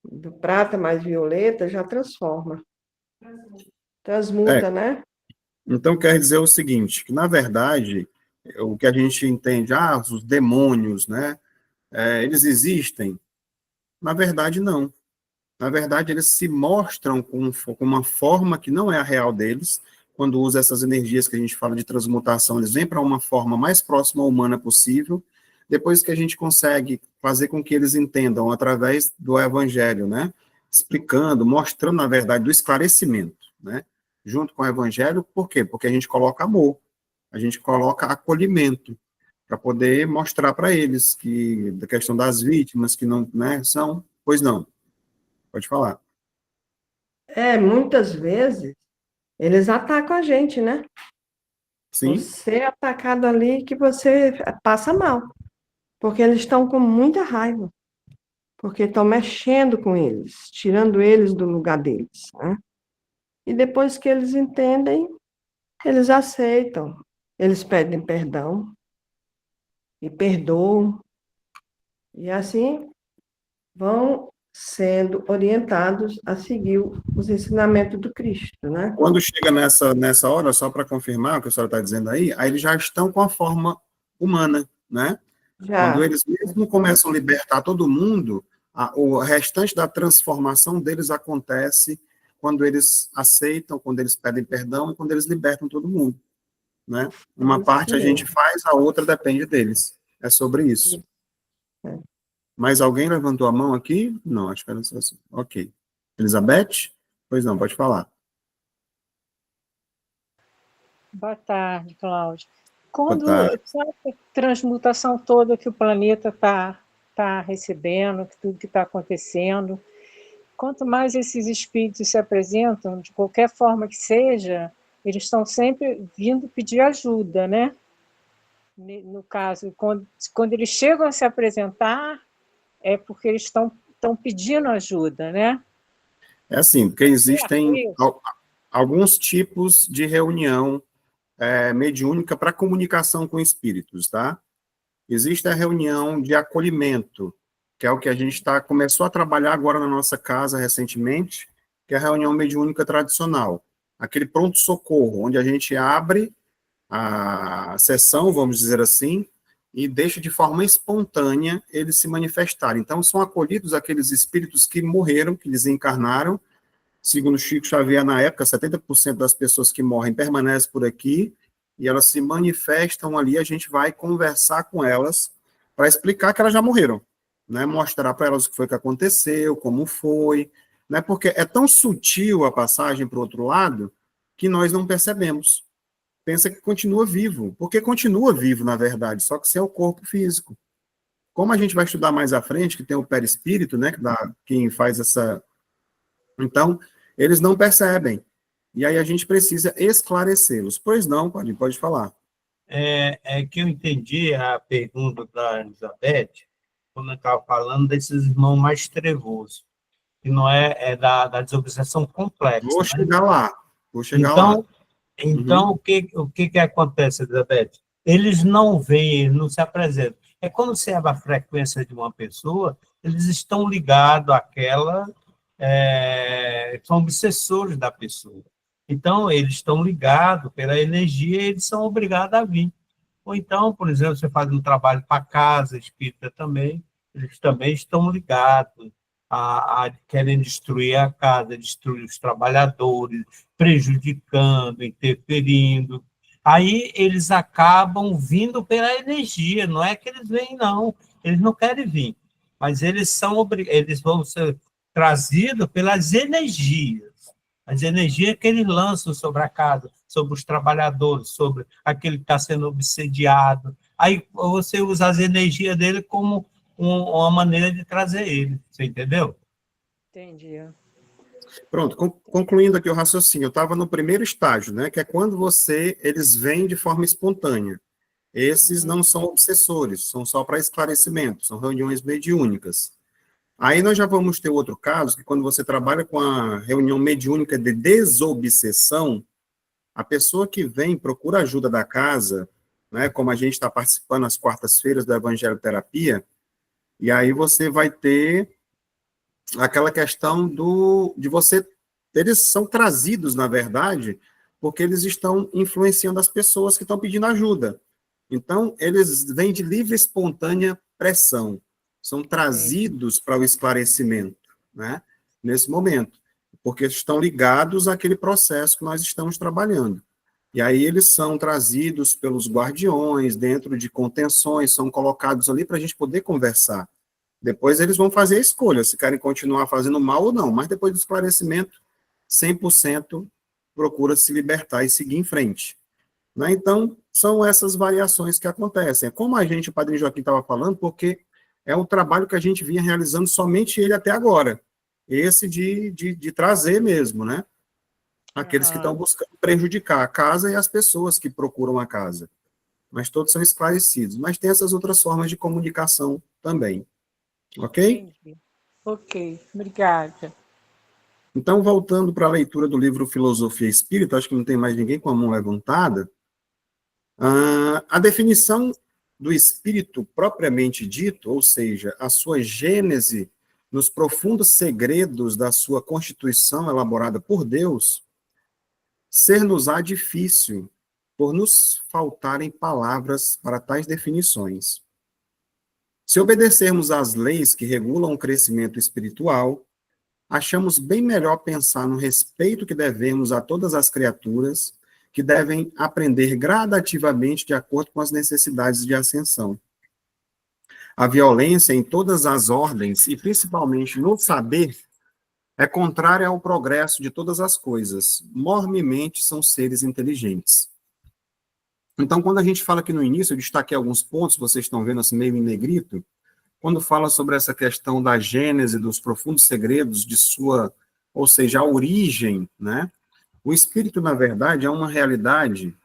do prata mais violeta, já transforma, É, transmuta, né? então quer dizer o seguinte, que na verdade, o que a gente entende, os demônios, né, eles existem? Na verdade, não. Na verdade, eles se mostram com uma forma que não é a real deles. Quando usa essas energias que a gente fala de transmutação, eles vêm para uma forma mais próxima à humana possível, depois que a gente consegue fazer com que eles entendam através do evangelho, né? Explicando, mostrando, na verdade, do esclarecimento, né? Junto com o evangelho, por quê? Porque a gente coloca amor, a gente coloca acolhimento, para poder mostrar para eles que, da questão das vítimas, que não, né, são, pois não, pode falar. Muitas vezes eles atacam a gente, né? Sim, Você é atacado ali que você passa mal, porque eles estão com muita raiva, porque estão mexendo com eles, tirando eles do lugar deles, né? E depois que eles entendem, eles aceitam, eles pedem perdão e perdoam, e assim vão sendo orientados a seguir os ensinamentos do Cristo, né? quando chega nessa hora, só para confirmar o que a senhora está dizendo aí eles já estão com a forma humana, né? Quando Já, eles mesmo começam a libertar todo mundo, o restante da transformação deles acontece quando eles aceitam, quando eles pedem perdão e quando eles libertam todo mundo, né? Uma isso parte a gente mesmo. faz, a outra depende deles. É sobre isso. É. Mais alguém levantou a mão aqui? Não, acho que era só assim. Ok. Elizabeth? Pois não, pode falar. Boa tarde, Cláudio. Boa Quando tarde. essa transmutação toda que o planeta está recebendo, que tudo que está acontecendo, quanto mais esses espíritos se apresentam, de qualquer forma que seja, eles estão sempre vindo pedir ajuda, né? No caso, quando eles chegam a se apresentar, é porque eles estão pedindo ajuda, né? É assim, porque É certo existem isso? alguns tipos de reunião mediúnica para comunicação com espíritos, tá? Existe a reunião de acolhimento, que é o que a gente começou a trabalhar agora na nossa casa recentemente, que é a reunião mediúnica tradicional. Aquele pronto-socorro, onde a gente abre a sessão, vamos dizer assim, e deixa de forma espontânea eles se manifestarem. Então, são acolhidos aqueles espíritos que morreram, que desencarnaram. Segundo Chico Xavier, na época, 70% das pessoas que morrem permanecem por aqui, e elas se manifestam ali, a gente vai conversar com elas para explicar que elas já morreram, né? Mostrar para elas o que foi que aconteceu, como foi, né? Porque é tão sutil a passagem para o outro lado que nós não percebemos. Pensa que continua vivo, porque continua vivo, na verdade, só que sem o corpo físico. Como a gente vai estudar mais à frente, que tem o perispírito, né, quem faz essa... Então, eles não percebem. E aí a gente precisa esclarecê-los. Pois não, pode falar. é que eu entendi a pergunta da Elizabeth, quando eu estava falando desses irmãos mais trevosos, que não é da desobsessão complexa, Vou né? chegar lá. Vou chegar lá. Então, Uhum. o que acontece, Elizabeth? Eles não vêm, eles não se apresentam. É quando você é a frequência de uma pessoa, eles estão ligados àquela, são obsessores da pessoa. Então, eles estão ligados pela energia e eles são obrigados a vir. Ou então, por exemplo, você faz um trabalho para casa espírita também, eles também estão ligados a querem destruir a casa, destruir os trabalhadores, prejudicando, interferindo. Aí eles acabam vindo pela energia, não é que eles vêm, não. Eles não querem vir, mas eles vão ser trazidos pelas energias. As energias que eles lançam sobre a casa, sobre os trabalhadores, sobre aquele que está sendo obsediado. Aí você usa as energias dele como uma maneira de trazer ele. Você entendeu? Entendi. Pronto, concluindo aqui o raciocínio, eu estava no primeiro estágio, né, que é quando eles vêm de forma espontânea. Esses não são obsessores, são só para esclarecimento, são reuniões mediúnicas. Aí nós já vamos ter outro caso, que quando você trabalha com a reunião mediúnica de desobsessão, a pessoa que vem, procura ajuda da casa, né, como a gente está participando às quartas-feiras da Evangeloterapia, e aí você vai ter aquela questão de você, eles são trazidos, na verdade, porque eles estão influenciando as pessoas que estão pedindo ajuda. Então, eles vêm de livre e espontânea pressão, são trazidos para o esclarecimento, né, nesse momento, porque estão ligados àquele processo que nós estamos trabalhando. E aí eles são trazidos pelos guardiões, dentro de contenções, são colocados ali para a gente poder conversar. Depois eles vão fazer a escolha, se querem continuar fazendo mal ou não, mas depois do esclarecimento, 100% procura se libertar e seguir em frente. Né? Então, são essas variações que acontecem. Como a gente, o Padre Joaquim estava falando, porque é um trabalho que a gente vinha realizando somente ele até agora. Esse de trazer mesmo, né? Aqueles que estão buscando prejudicar a casa e as pessoas que procuram a casa. Mas todos são esclarecidos. Mas tem essas outras formas de comunicação também. Ok? Entendi. Ok, obrigada. Então, voltando para a leitura do livro Filosofia Espírita, acho que não tem mais ninguém com a mão levantada. A definição do espírito propriamente dito, ou seja, a sua gênese nos profundos segredos da sua constituição elaborada por Deus, ser-nos-á difícil, por nos faltarem palavras para tais definições. Se obedecermos às leis que regulam o crescimento espiritual, achamos bem melhor pensar no respeito que devemos a todas as criaturas, que devem aprender gradativamente de acordo com as necessidades de ascensão. A violência em todas as ordens, e principalmente no saber, é contrária ao progresso de todas as coisas. Mormemente são seres inteligentes. Então, quando a gente fala aqui no início, eu destaquei alguns pontos, vocês estão vendo assim meio em negrito, quando fala sobre essa questão da gênese, dos profundos segredos de sua, ou seja, a origem, né? O espírito, na verdade, é uma realidade,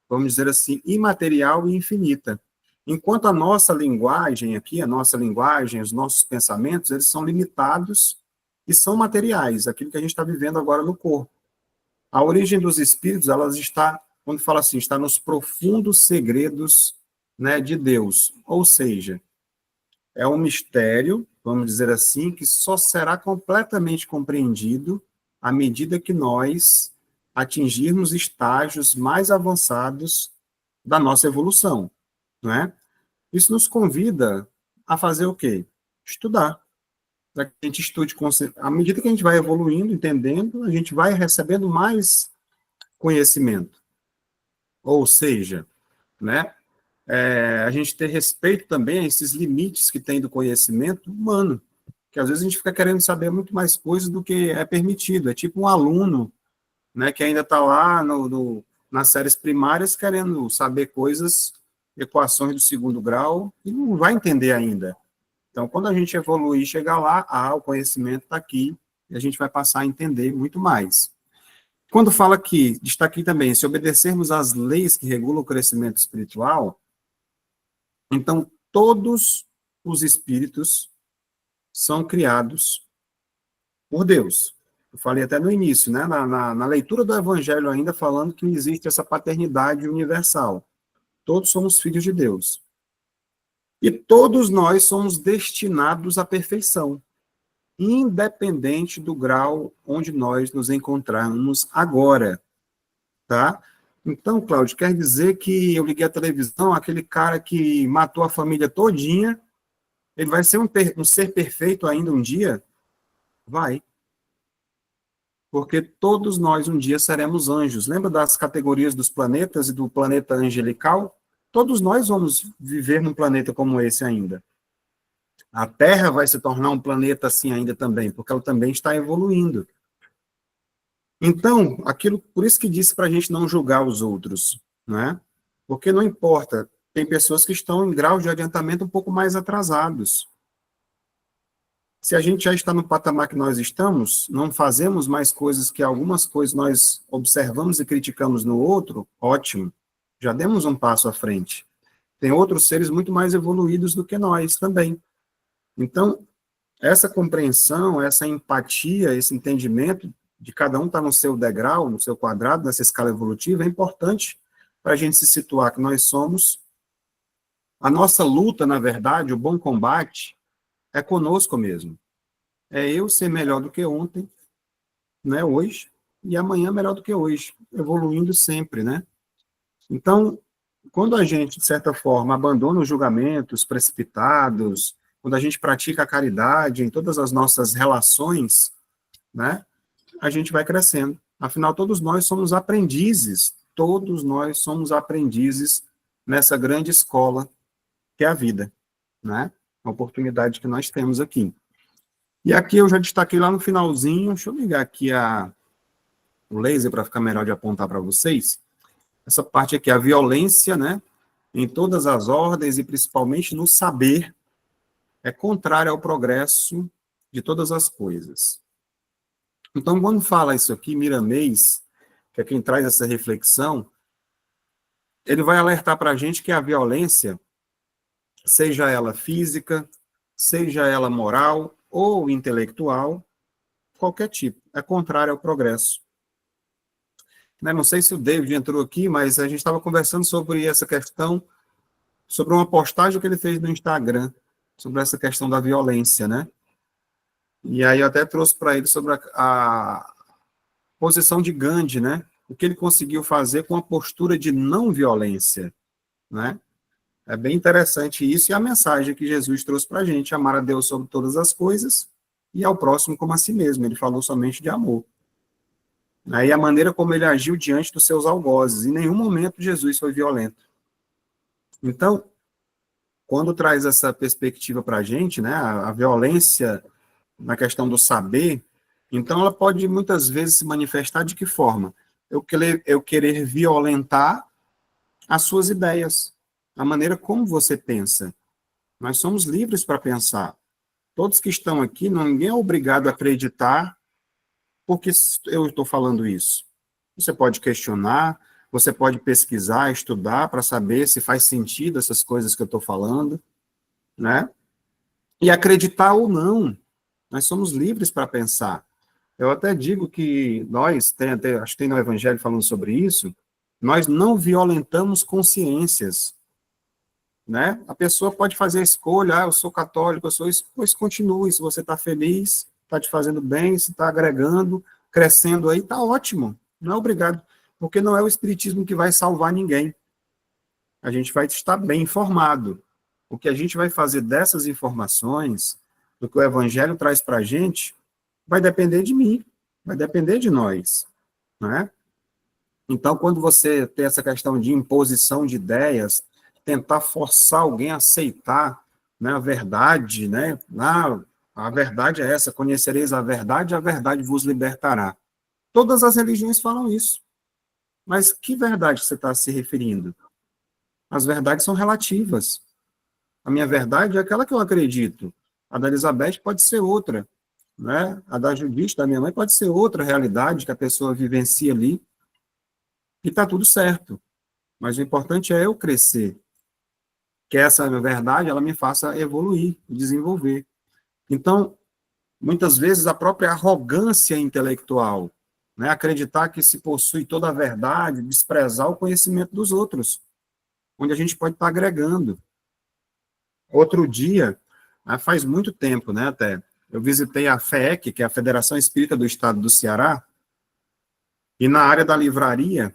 vamos dizer assim, imaterial e infinita. Enquanto a nossa linguagem aqui, a nossa linguagem, os nossos pensamentos, eles são limitados e são materiais, aquilo que a gente está vivendo agora no corpo. A origem dos espíritos, ela está, quando fala assim, está nos profundos segredos, né, de Deus. Ou seja, é um mistério, vamos dizer assim, que só será completamente compreendido à medida que nós atingirmos estágios mais avançados da nossa evolução, não é? Isso nos convida a fazer o quê? Estudar. Para que a gente estude, à medida que a gente vai evoluindo, entendendo, a gente vai recebendo mais conhecimento. Ou seja, né? A gente ter respeito também a esses limites que tem do conhecimento humano, que às vezes a gente fica querendo saber muito mais coisas do que é permitido. É tipo um aluno, né, que ainda está lá nas séries primárias querendo saber coisas, equações do segundo grau, e não vai entender ainda. Então, quando a gente evoluir e chegar lá, o conhecimento está aqui, e a gente vai passar a entender muito mais. Quando fala aqui, destaque também, se obedecermos às leis que regulam o crescimento espiritual, então todos os espíritos são criados por Deus. Eu falei até no início, né, na leitura do Evangelho ainda, falando que existe essa paternidade universal. Todos somos filhos de Deus. E todos nós somos destinados à perfeição, independente do grau onde nós nos encontrarmos agora, tá? Então, Cláudio, quer dizer que eu liguei a televisão, aquele cara que matou a família todinha, ele vai ser um ser perfeito ainda um dia? Vai. Porque todos nós um dia seremos anjos. Lembra das categorias dos planetas e do planeta angelical? Todos nós vamos viver num planeta como esse ainda. A Terra vai se tornar um planeta assim ainda também, porque ela também está evoluindo. Então, por isso que disse para a gente não julgar os outros, né? Porque não importa, tem pessoas que estão em grau de adiantamento um pouco mais atrasados. Se a gente já está no patamar que nós estamos, não fazemos mais coisas que algumas coisas nós observamos e criticamos no outro, ótimo, já demos um passo à frente. Tem outros seres muito mais evoluídos do que nós também. Então, essa compreensão, essa empatia, esse entendimento de cada um estar no seu degrau, no seu quadrado, nessa escala evolutiva, é importante para a gente se situar que nós somos. A nossa luta, na verdade, o bom combate, é conosco mesmo. É eu ser melhor do que ontem, né, hoje, e amanhã melhor do que hoje, evoluindo sempre, né? Então, quando a gente, de certa forma, abandona os julgamentos precipitados, quando a gente pratica a caridade em todas as nossas relações, né, a gente vai crescendo. Afinal, todos nós somos aprendizes nessa grande escola que é a vida, né? A oportunidade que nós temos aqui. E aqui eu já destaquei lá no finalzinho, deixa eu ligar aqui o laser para ficar melhor de apontar para vocês. Essa parte aqui, a violência, né, em todas as ordens e principalmente no saber, é contrária ao progresso de todas as coisas. Então, quando fala isso aqui, Miramês, que é quem traz essa reflexão, ele vai alertar para a gente que a violência, seja ela física, seja ela moral ou intelectual, qualquer tipo, é contrária ao progresso. Né, não sei se o David entrou aqui, mas a gente estava conversando sobre essa questão, sobre uma postagem que ele fez no Instagram, sobre essa questão da violência, né? E aí eu até trouxe para ele sobre a posição de Gandhi, né? O que ele conseguiu fazer com a postura de não violência, né? É bem interessante isso, e a mensagem que Jesus trouxe para a gente, amar a Deus sobre todas as coisas e ao próximo como a si mesmo. Ele falou somente de amor. Aí a maneira como ele agiu diante dos seus algozes. Em nenhum momento Jesus foi violento. Então, quando traz essa perspectiva para a gente, né, a violência na questão do saber, então ela pode muitas vezes se manifestar de que forma? Eu querer violentar as suas ideias, a maneira como você pensa. Nós somos livres para pensar. Todos que estão aqui, ninguém é obrigado a acreditar porque eu estou falando isso. Você pode questionar, você pode pesquisar, estudar para saber se faz sentido essas coisas que eu estou falando, né? E acreditar ou não. Nós somos livres para pensar. Eu até digo que nós, acho que tem no Evangelho falando sobre isso, nós não violentamos consciências, né? A pessoa pode fazer a escolha, eu sou católico, eu sou isso, pois continue, se você está feliz, está te fazendo bem, se está agregando, crescendo aí, está ótimo, não é obrigado, porque não é o espiritismo que vai salvar ninguém. A gente vai estar bem informado. O que a gente vai fazer dessas informações, do que o Evangelho traz para a gente, vai depender de mim, vai depender de nós, né? Então, quando você tem essa questão de imposição de ideias, tentar forçar alguém a aceitar, né, a verdade, né? A verdade é essa, conhecereis a verdade vos libertará. Todas as religiões falam isso. Mas que verdade você está se referindo? As verdades são relativas. A minha verdade é aquela que eu acredito. A da Elizabeth pode ser outra. né? A da Judite, da minha mãe, pode ser outra realidade que a pessoa vivencia ali, e está tudo certo. Mas o importante é eu crescer, que essa verdade, ela me faça evoluir, desenvolver. Então, muitas vezes, a própria arrogância intelectual, né? Acreditar que se possui toda a verdade, desprezar o conhecimento dos outros, onde a gente pode estar agregando. Outro dia, faz muito tempo, né, até, eu visitei a FEEC, que é a Federação Espírita do Estado do Ceará, e na área da livraria,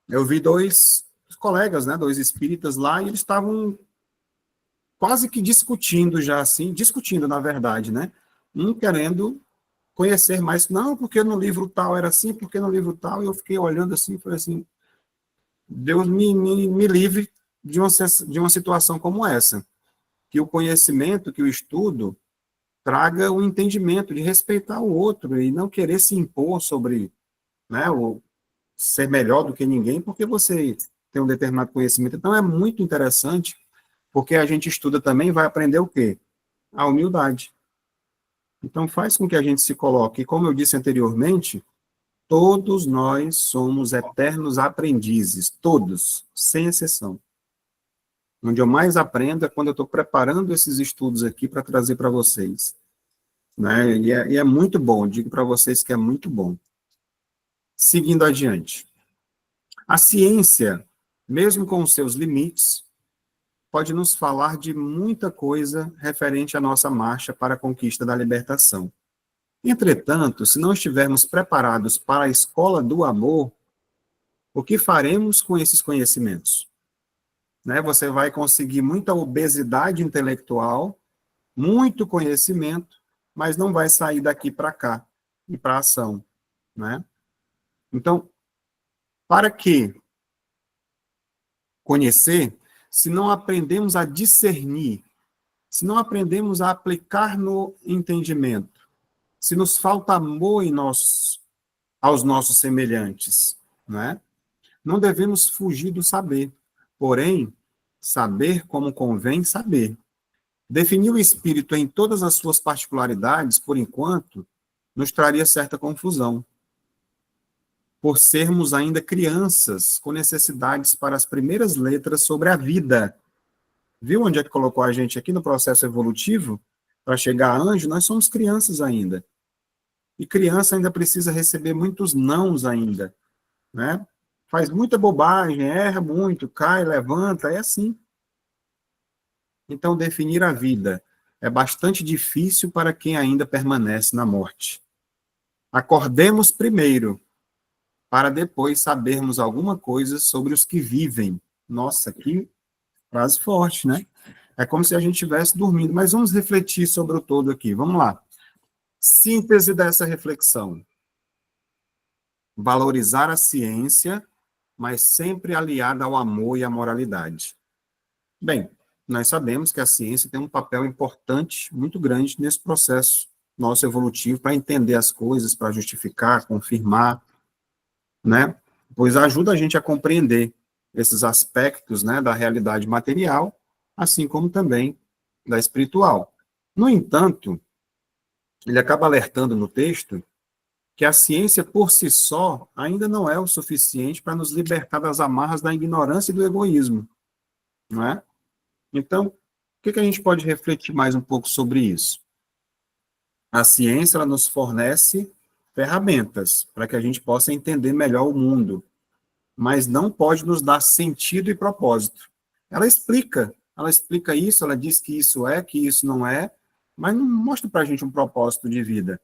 eu vi dois colegas, né, dois espíritas lá, e eles estavam quase que discutindo já, assim, discutindo, na verdade, né, um querendo conhecer mais, não, porque no livro tal era assim, porque no livro tal, e eu fiquei olhando assim, falei assim, Deus me livre de uma situação como essa, que o conhecimento, que o estudo, traga o entendimento de respeitar o outro e não querer se impor sobre, né, o ser melhor do que ninguém, porque você tem um determinado conhecimento. Então, é muito interessante, porque a gente estuda também e vai aprender o quê? A humildade. Então, faz com que a gente se coloque, e como eu disse anteriormente, todos nós somos eternos aprendizes, todos, sem exceção. Onde eu mais aprendo é quando eu estou preparando esses estudos aqui para trazer para vocês. Né? E é muito bom, digo para vocês que é muito bom. Seguindo adiante. A ciência, mesmo com os seus limites, pode nos falar de muita coisa referente à nossa marcha para a conquista da libertação. Entretanto, se não estivermos preparados para a escola do amor, o que faremos com esses conhecimentos? Né? Você vai conseguir muita obesidade intelectual, muito conhecimento, mas não vai sair daqui para cá e para a ação, né? Então, para que conhecer, se não aprendemos a discernir, se não aprendemos a aplicar no entendimento, se nos falta amor em aos nossos semelhantes, né? Não devemos fugir do saber, porém, saber como convém saber. Definir o espírito em todas as suas particularidades, por enquanto, nos traria certa confusão, por sermos ainda crianças com necessidades para as primeiras letras sobre a vida. Viu onde é que colocou a gente aqui no processo evolutivo? Para chegar a anjo, nós somos crianças ainda. E criança ainda precisa receber muitos nãos ainda, né? Faz muita bobagem, erra muito, cai, levanta, é assim. Então, definir a vida é bastante difícil para quem ainda permanece na morte. Acordemos primeiro, para depois sabermos alguma coisa sobre os que vivem. Nossa, que frase forte, né? É como se a gente estivesse dormindo, mas vamos refletir sobre o todo aqui. Vamos lá. Síntese dessa reflexão. Valorizar a ciência, mas sempre aliada ao amor e à moralidade. Bem, nós sabemos que a ciência tem um papel importante, muito grande, nesse processo nosso evolutivo, para entender as coisas, para justificar, confirmar, né? Pois ajuda a gente a compreender esses aspectos, né, da realidade material, assim como também da espiritual. No entanto, ele acaba alertando no texto que a ciência por si só ainda não é o suficiente para nos libertar das amarras da ignorância e do egoísmo, não é? Então, o que a gente pode refletir mais um pouco sobre isso? A ciência, ela nos fornece ferramentas para que a gente possa entender melhor o mundo, mas não pode nos dar sentido e propósito. Ela explica isso, ela diz que isso não é, mas não mostra para a gente um propósito de vida,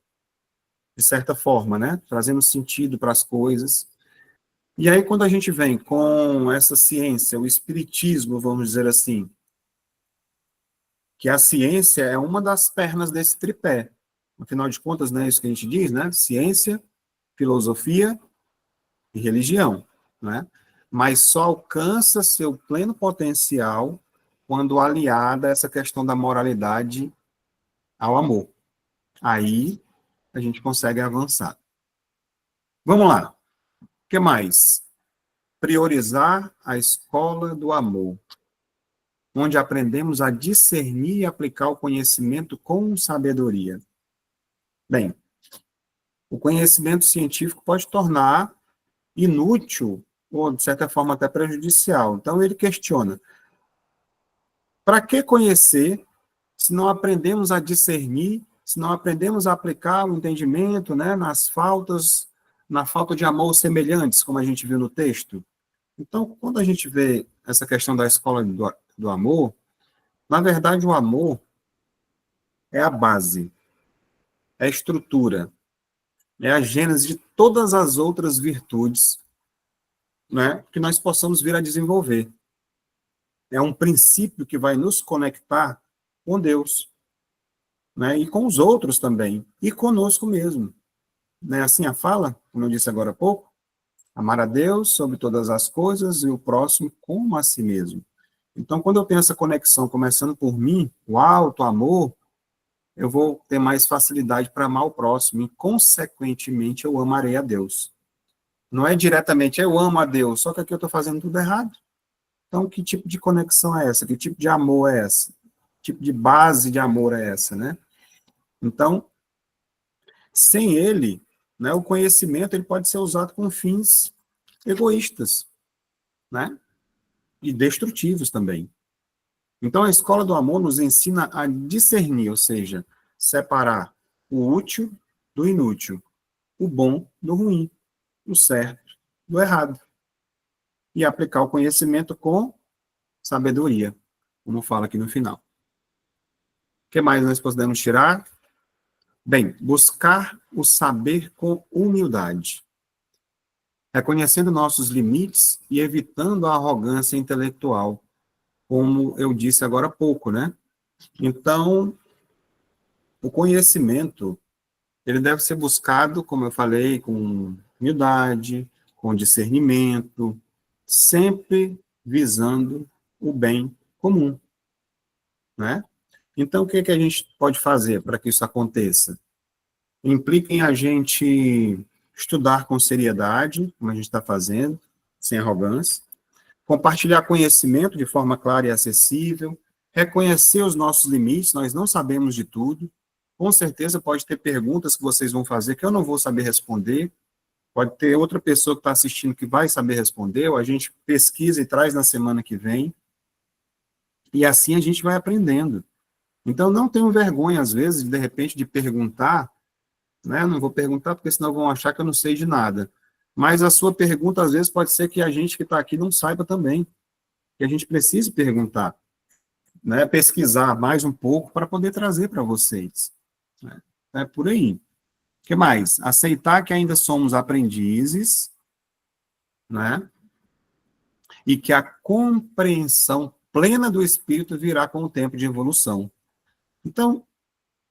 de certa forma, né? Trazendo sentido para as coisas. E aí, quando a gente vem com essa ciência, o espiritismo, vamos dizer assim, que a ciência é uma das pernas desse tripé. Afinal de contas, não é isso que a gente diz, né? Ciência, filosofia e religião, né? Mas só alcança seu pleno potencial quando aliada a essa questão da moralidade ao amor. Aí a gente consegue avançar. Vamos lá. O que mais? Priorizar a escola do amor, onde aprendemos a discernir e aplicar o conhecimento com sabedoria. Bem, o conhecimento científico pode tornar inútil, ou de certa forma até prejudicial. Então ele questiona: para que conhecer se não aprendemos a discernir, se não aprendemos a aplicar o entendimento, né, na falta de amor aos semelhantes, como a gente viu no texto? Então, quando a gente vê essa questão da escola do amor, na verdade o amor é a base, é a estrutura, é a gênese de todas as outras virtudes, né, que nós possamos vir a desenvolver. É um princípio que vai nos conectar com Deus, né, e com os outros também, e conosco mesmo. Né? Assim a fala, como eu disse agora há pouco, amar a Deus sobre todas as coisas e o próximo como a si mesmo. Então, quando eu tenho essa conexão, começando por mim, o alto amor, eu vou ter mais facilidade para amar o próximo, e, consequentemente, eu amarei a Deus. Não é diretamente, eu amo a Deus, só que aqui eu estou fazendo tudo errado. Então, que tipo de conexão é essa? Que tipo de amor é essa? Que tipo de base de amor é essa, né? Então, sem ele, né, o conhecimento ele pode ser usado com fins egoístas, né? E destrutivos também. Então, a escola do amor nos ensina a discernir, ou seja, separar o útil do inútil, o bom do ruim, o certo do errado, e aplicar o conhecimento com sabedoria, como fala aqui no final. O que mais nós podemos tirar? Bem, buscar o saber com humildade, reconhecendo nossos limites e evitando a arrogância intelectual, como eu disse agora há pouco, né? Então, o conhecimento, ele deve ser buscado, como eu falei, com humildade, com discernimento, sempre visando o bem comum, né? Então, o que que a gente pode fazer para que isso aconteça? Implica em a gente estudar com seriedade, como a gente está fazendo, sem arrogância, compartilhar conhecimento de forma clara e acessível, reconhecer os nossos limites, nós não sabemos de tudo, com certeza pode ter perguntas que vocês vão fazer que eu não vou saber responder, pode ter outra pessoa que está assistindo que vai saber responder, ou a gente pesquisa e traz na semana que vem, e assim a gente vai aprendendo. Então, não tenham vergonha, às vezes, de repente, de perguntar, né? Não vou perguntar, porque senão vão achar que eu não sei de nada. Mas a sua pergunta, às vezes, pode ser que a gente que está aqui não saiba também, que a gente precise perguntar, né? Pesquisar mais um pouco para poder trazer para vocês. Né? É por aí. O que mais? Aceitar que ainda somos aprendizes, né? E que a compreensão plena do Espírito virá com o tempo de evolução. Então,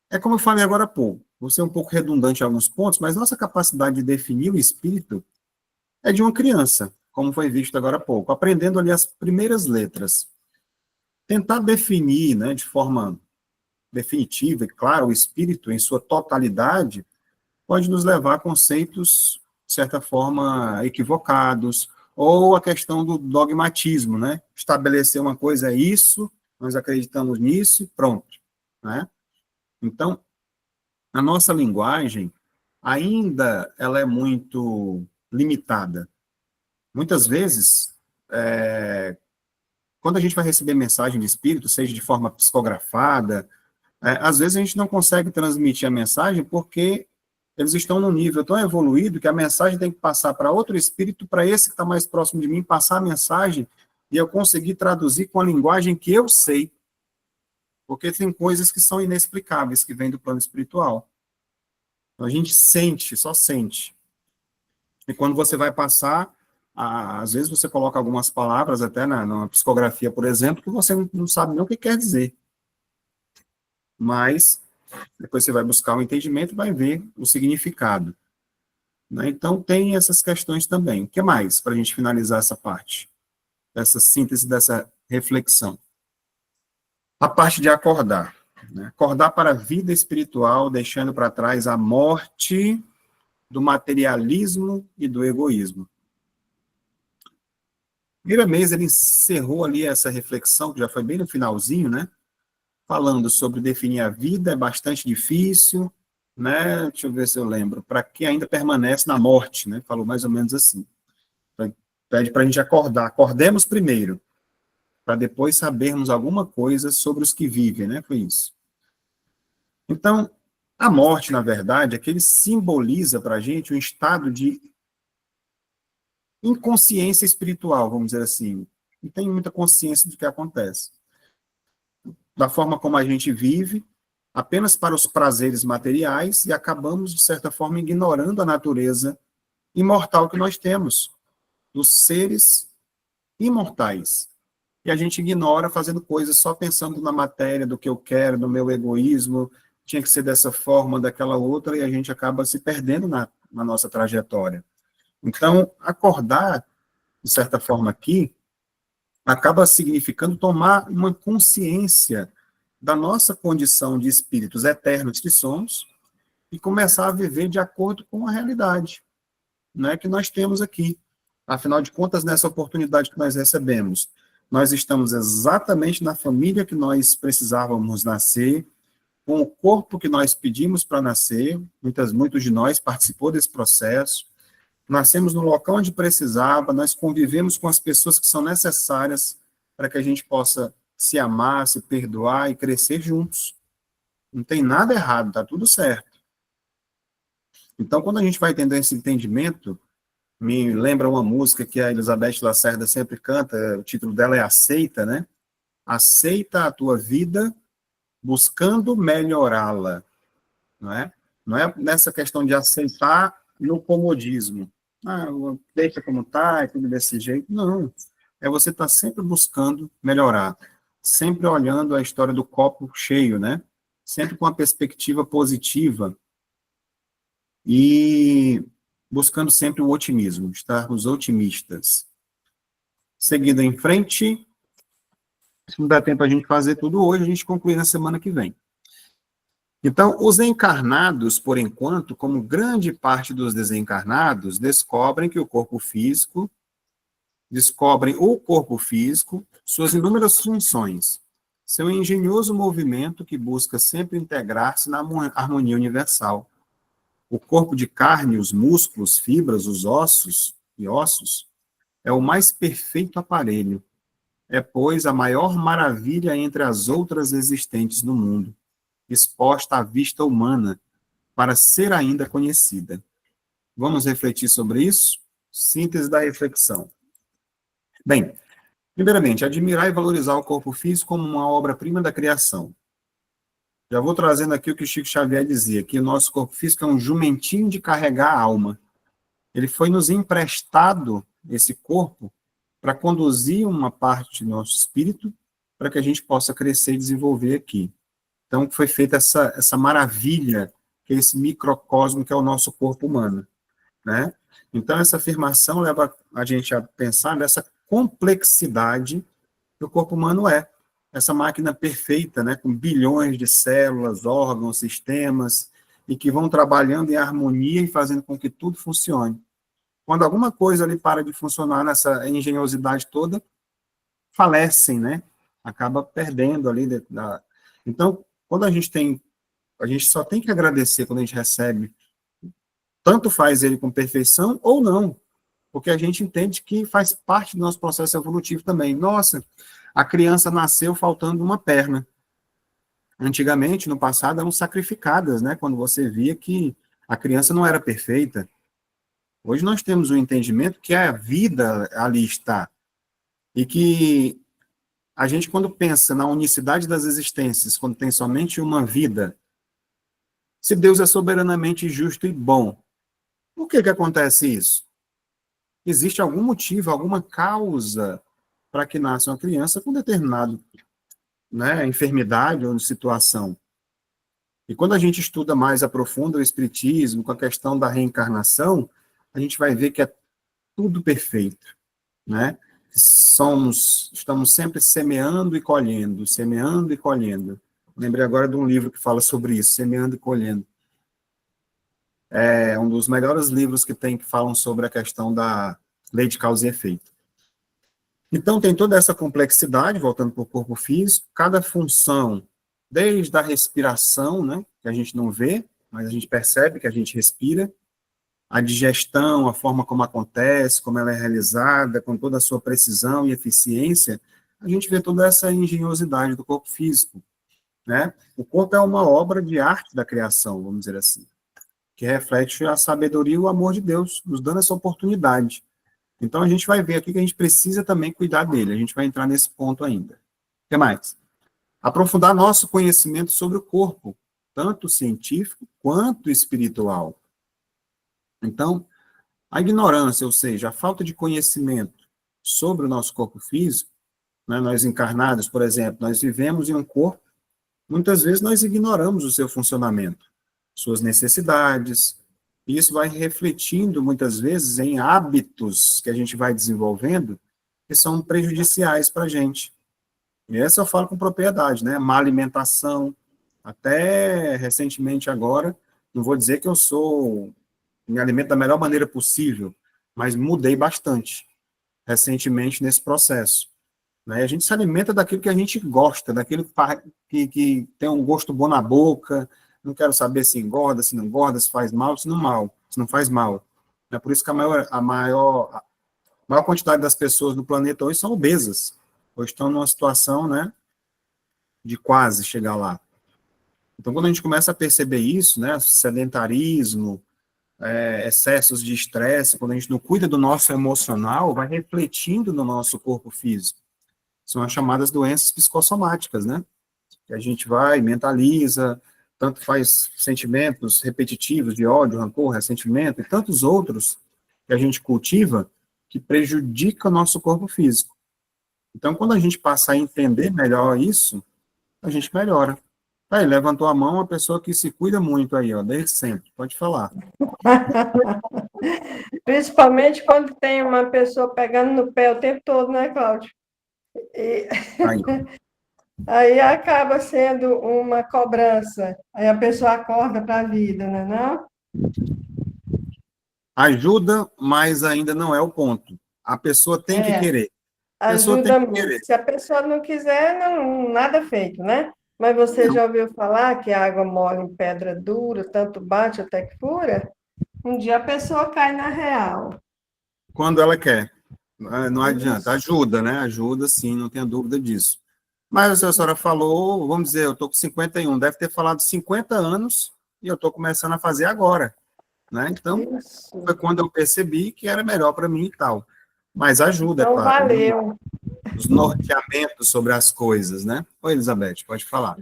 é como eu falei agora há pouco, vou ser um pouco redundante em alguns pontos, mas nossa capacidade de definir o Espírito é de uma criança, como foi visto agora há pouco, aprendendo ali as primeiras letras. Tentar definir, né, de forma definitiva e clara o Espírito em sua totalidade pode nos levar a conceitos, de certa forma, equivocados, ou a questão do dogmatismo, né? Estabelecer uma coisa é isso, nós acreditamos nisso e pronto, né? Então, a nossa linguagem ainda ela é muito limitada. Muitas vezes, quando a gente vai receber mensagem de espírito, seja de forma psicografada, às vezes a gente não consegue transmitir a mensagem porque eles estão num nível tão evoluído que a mensagem tem que passar para outro espírito, para esse que está mais próximo de mim, passar a mensagem e eu conseguir traduzir com a linguagem que eu sei. Porque tem coisas que são inexplicáveis, que vêm do plano espiritual. Então, a gente sente, só sente. E quando você vai passar, às vezes você coloca algumas palavras, até na psicografia, por exemplo, que você não sabe nem o que quer dizer. Mas, depois você vai buscar o entendimento e vai ver o significado. Né? Então, tem essas questões também. O que mais, para a gente finalizar essa parte? Essa síntese, dessa reflexão. A parte de acordar. Né? Acordar para a vida espiritual, deixando para trás a morte do materialismo e do egoísmo. Miramês, ele encerrou ali essa reflexão, que já foi bem no finalzinho, né? Falando sobre definir a vida, é bastante difícil, né? Deixa eu ver se eu lembro. Para que ainda permanece na morte, né? Falou mais ou menos assim. Pede para a gente acordar. Acordemos primeiro, para depois sabermos alguma coisa sobre os que vivem, né? Foi isso. Então, a morte, na verdade, é que ele simboliza para a gente um estado de inconsciência espiritual, vamos dizer assim. Não tem muita consciência do que acontece. Da forma como a gente vive, apenas para os prazeres materiais, e acabamos, de certa forma, ignorando a natureza imortal que nós temos, dos seres imortais. E a gente ignora fazendo coisas só pensando na matéria, do que eu quero, do meu egoísmo, tinha que ser dessa forma, daquela outra, e a gente acaba se perdendo na nossa trajetória. Então, acordar, de certa forma aqui, acaba significando tomar uma consciência da nossa condição de espíritos eternos que somos e começar a viver de acordo com a realidade, né, que nós temos aqui. Afinal de contas, nessa oportunidade que nós recebemos, nós estamos exatamente na família que nós precisávamos nascer, com o corpo que nós pedimos para nascer, muitos de nós participou desse processo, nascemos no local onde precisava, nós convivemos com as pessoas que são necessárias para que a gente possa se amar, se perdoar e crescer juntos. Não tem nada errado, está tudo certo. Então, quando a gente vai tendo esse entendimento, me lembra uma música que a Elizabeth Lacerda sempre canta, o título dela é Aceita, né? Aceita a tua vida buscando melhorá-la, não é? Não é nessa questão de aceitar no comodismo. Ah, deixa como está, é tudo desse jeito. Não. É você estar sempre buscando melhorar, sempre olhando a história do copo cheio, né? Sempre com a perspectiva positiva e buscando sempre o otimismo, estarmos otimistas. Seguindo em frente, se não dá tempo a gente fazer tudo hoje, a gente conclui na semana que vem. Então, os encarnados, por enquanto, como grande parte dos desencarnados, descobrem o corpo físico, suas inúmeras funções, seu engenhoso movimento que busca sempre integrar-se na harmonia universal. O corpo de carne, os músculos, fibras, os ossos e ossos, é o mais perfeito aparelho. É, pois, a maior maravilha entre as outras existentes no mundo, exposta à vista humana, para ser ainda conhecida. Vamos refletir sobre isso? Síntese da reflexão. Bem, primeiramente, admirar e valorizar o corpo físico como uma obra-prima da criação. Já vou trazendo aqui o que o Chico Xavier dizia, que o nosso corpo físico é um jumentinho de carregar a alma. Ele foi nos emprestado, esse corpo, para conduzir uma parte do nosso espírito, para que a gente possa crescer e desenvolver aqui. Então, foi feita essa maravilha, que é esse microcosmo que é o nosso corpo humano, né? Então, essa afirmação leva a gente a pensar nessa complexidade que o corpo humano é. Essa máquina perfeita, né, com bilhões de células, órgãos, sistemas, e que vão trabalhando em harmonia e fazendo com que tudo funcione. Quando alguma coisa ali para de funcionar nessa engenhosidade toda, falecem, né? Acaba perdendo ali. Então, quando a gente só tem que agradecer quando a gente recebe, tanto faz ele com perfeição ou não, porque a gente entende que faz parte do nosso processo evolutivo também. Nossa, a criança nasceu faltando uma perna. Antigamente, no passado, eram sacrificadas, né? Quando você via que a criança não era perfeita. Hoje nós temos um entendimento que a vida ali está. E que a gente, quando pensa na unicidade das existências, quando tem somente uma vida, se Deus é soberanamente justo e bom, por que acontece isso? Existe algum motivo, alguma causa para que nasça uma criança com determinado, né, enfermidade ou situação. E quando a gente estuda mais, aprofunda o espiritismo, com a questão da reencarnação, a gente vai ver que é tudo perfeito, né? Estamos sempre semeando e colhendo, semeando e colhendo. Lembrei agora de um livro que fala sobre isso, semeando e colhendo. É um dos melhores livros que falam sobre a questão da lei de causa e efeito. Então, tem toda essa complexidade, voltando para o corpo físico, cada função, desde a respiração, né, que a gente não vê, mas a gente percebe que a gente respira. A digestão, a forma como acontece, como ela é realizada, com toda a sua precisão e eficiência, a gente vê toda essa engenhosidade do corpo físico, né? O corpo é uma obra de arte da criação, vamos dizer assim, que reflete a sabedoria e o amor de Deus, nos dando essa oportunidade. Então, a gente vai ver aqui que a gente precisa também cuidar dele, a gente vai entrar nesse ponto ainda. O que mais? Aprofundar nosso conhecimento sobre o corpo, tanto científico quanto espiritual. Então, a ignorância, ou seja, a falta de conhecimento sobre o nosso corpo físico, né, nós encarnados, por exemplo, nós vivemos em um corpo, muitas vezes nós ignoramos o seu funcionamento, suas necessidades, e isso vai refletindo, muitas vezes, em hábitos que a gente vai desenvolvendo, que são prejudiciais para a gente. E essa eu falo com propriedade, né? Má alimentação, até recentemente agora, não vou dizer que eu me alimento da melhor maneira possível, mas mudei bastante recentemente nesse processo. Né? A gente se alimenta daquilo que a gente gosta, daquilo que tem um gosto bom na boca, não quero saber se engorda, se não engorda, se faz mal, se não faz mal. É por isso que a maior quantidade das pessoas no planeta hoje são obesas, ou estão numa situação, né, de quase chegar lá. Então, quando a gente começa a perceber isso, né, sedentarismo, excessos de estresse, quando a gente não cuida do nosso emocional, vai refletindo no nosso corpo físico. São as chamadas doenças psicossomáticas, né? Que a gente vai, mentaliza, tanto faz sentimentos repetitivos de ódio, rancor, ressentimento, e tantos outros que a gente cultiva que prejudica o nosso corpo físico. Então, quando a gente passa a entender melhor isso, a gente melhora. Aí, levantou a mão a pessoa que se cuida muito aí, ó, desde sempre. Pode falar. Principalmente quando tem uma pessoa pegando no pé o tempo todo, né, Cláudio? E Aí. aí acaba sendo uma cobrança. Aí a pessoa acorda para a vida, né, não? Ajuda, mas ainda não é o ponto. A pessoa tem que querer. A pessoa tem Ajuda que muito. querer. Se a pessoa não quiser, não, nada feito, né? Mas você já ouviu falar que a água mole em pedra dura, tanto bate até que fura? Um dia a pessoa cai na real. Quando ela quer. Não adianta. Isso. Ajuda, né? Ajuda, sim, não tenha dúvida disso. Mas a senhora falou, vamos dizer, eu estou com 51, deve ter falado 50 anos e eu estou começando a fazer agora. Né? Então, Isso. foi quando eu percebi que era melhor para mim e tal. Mas ajuda, é Então, claro. valeu. Os norteamentos sobre as coisas, né? Oi, Elizabeth, pode falar.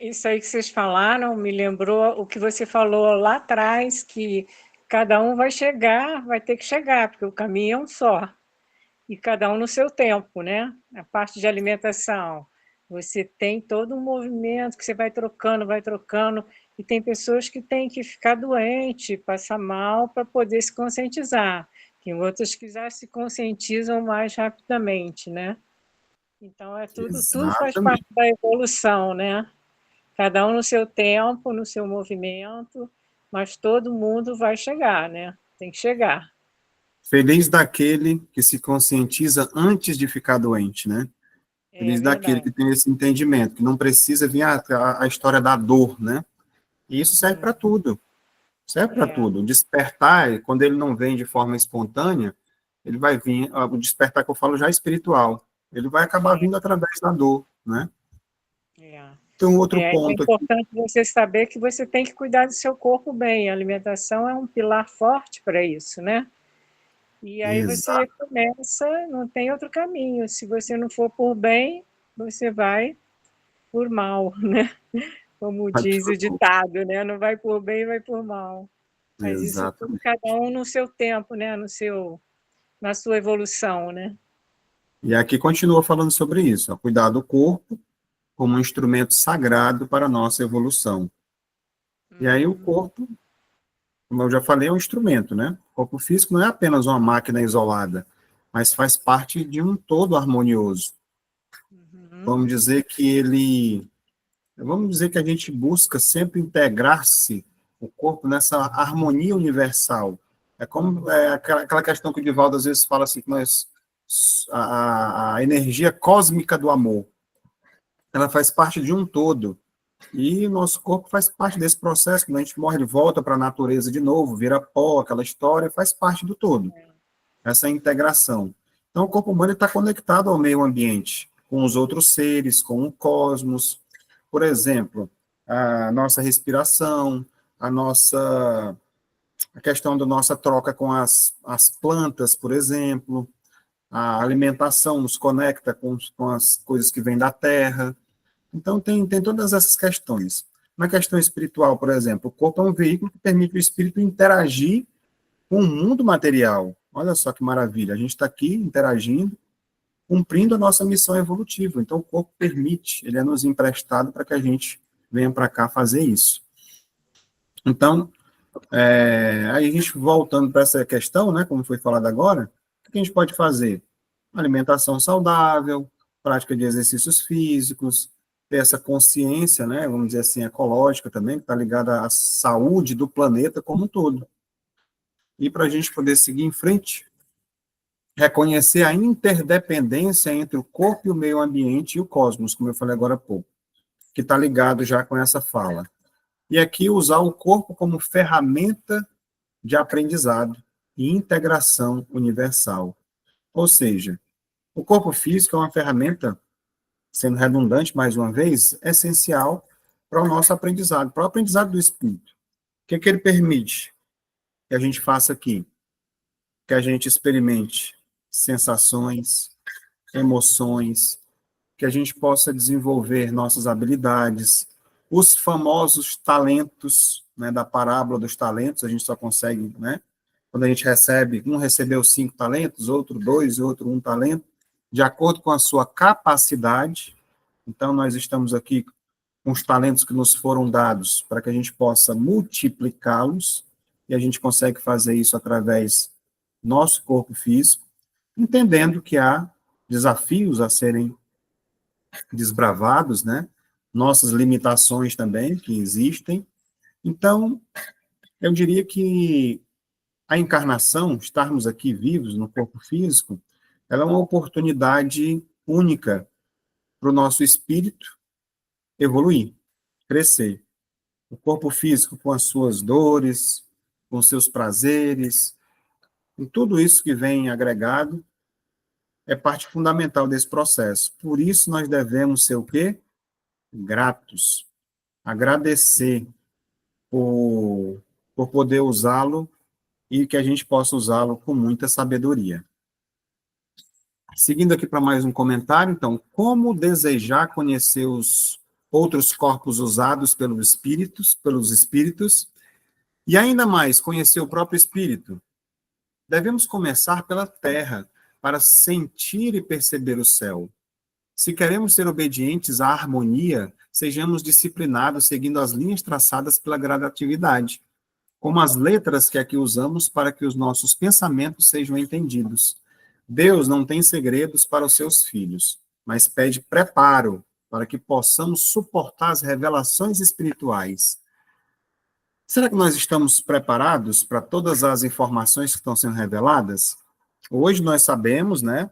Isso aí que vocês falaram me lembrou o que você falou lá atrás, que cada um vai ter que chegar, porque o caminho é um só. E cada um no seu tempo, né? A parte de alimentação. Você tem todo um movimento que você vai trocando, e tem pessoas que têm que ficar doente, passar mal para poder se conscientizar. Tem outras que já se conscientizam mais rapidamente, né? Então, tudo faz parte da evolução, né? Cada um no seu tempo, no seu movimento, mas todo mundo vai chegar, né? Tem que chegar. Feliz daquele que se conscientiza antes de ficar doente, né? Feliz daquele que tem esse entendimento, que não precisa vir a história da dor, né? E isso serve para tudo. Serve para tudo. O despertar, quando ele não vem de forma espontânea, ele vai vir, o despertar que eu falo já é espiritual. Ele vai acabar vindo através da dor, né? Então, outro ponto é importante você saber que você tem que cuidar do seu corpo bem. A alimentação é um pilar forte para isso, né? E aí você começa, não tem outro caminho. Se você não for por bem, você vai por mal, né? Como diz o ditado, né? Não vai por bem, vai por mal. Mas isso tudo, cada um no seu tempo, né? Na sua evolução, né? E aqui continua falando sobre isso, ó, cuidar do corpo como um instrumento sagrado para a nossa evolução. E aí o corpo, como eu já falei, é um instrumento, né? O corpo físico não é apenas uma máquina isolada, mas faz parte de um todo harmonioso. Vamos dizer que a gente busca sempre integrar-se, o corpo, nessa harmonia universal. É como aquela questão que o Divaldo às vezes fala assim, que a energia cósmica do amor, ela faz parte de um todo. E o nosso corpo faz parte desse processo. Quando a gente morre, ele volta para a natureza de novo, vira pó, aquela história, faz parte do todo. Essa integração. Então, o corpo humano está conectado ao meio ambiente, com os outros seres, com o cosmos. Por exemplo, a nossa respiração, a questão da nossa troca com as plantas, por exemplo, a alimentação nos conecta com as coisas que vêm da terra. Então, tem todas essas questões. Na questão espiritual, por exemplo, o corpo é um veículo que permite o espírito interagir com o mundo material. Olha só que maravilha, a gente está aqui interagindo, cumprindo a nossa missão evolutiva. Então, o corpo permite, ele é nos emprestado para que a gente venha para cá fazer isso. Então, aí a gente voltando para essa questão, né, como foi falado agora, o que a gente pode fazer? Alimentação saudável, prática de exercícios físicos, ter essa consciência, né, vamos dizer assim, ecológica também, que está ligada à saúde do planeta como um todo. E para a gente poder seguir em frente, reconhecer a interdependência entre o corpo e o meio ambiente e o cosmos, como eu falei agora há pouco, que está ligado já com essa fala. E aqui usar o corpo como ferramenta de aprendizado e integração universal. Ou seja, o corpo físico é uma ferramenta, sendo redundante mais uma vez, essencial para o nosso aprendizado, para o aprendizado do espírito. O que ele permite que a gente faça aqui? Que a gente experimente sensações, emoções, que a gente possa desenvolver nossas habilidades, os famosos talentos, né, da parábola dos talentos, a gente só consegue, né, quando a gente recebe, um recebeu 5 talentos, outro 2, outro 1 talento, de acordo com a sua capacidade. Então, nós estamos aqui com os talentos que nos foram dados para que a gente possa multiplicá-los, e a gente consegue fazer isso através do nosso corpo físico, entendendo que há desafios a serem desbravados, né? Nossas limitações também, que existem. Então, eu diria que a encarnação, estarmos aqui vivos no corpo físico, ela é uma oportunidade única para o nosso espírito evoluir, crescer. O corpo físico com as suas dores, com seus prazeres, com tudo isso que vem agregado, é parte fundamental desse processo. Por isso, nós devemos ser o quê? Gratos. Agradecer por poder usá-lo e que a gente possa usá-lo com muita sabedoria. Seguindo aqui para mais um comentário, então, como desejar conhecer os outros corpos usados pelos espíritos, e ainda mais conhecer o próprio espírito? Devemos começar pela terra, para sentir e perceber o céu. Se queremos ser obedientes à harmonia, sejamos disciplinados seguindo as linhas traçadas pela gradatividade, como as letras que aqui usamos para que os nossos pensamentos sejam entendidos. Deus não tem segredos para os seus filhos, mas pede preparo para que possamos suportar as revelações espirituais. Será que nós estamos preparados para todas as informações que estão sendo reveladas? Hoje nós sabemos, né?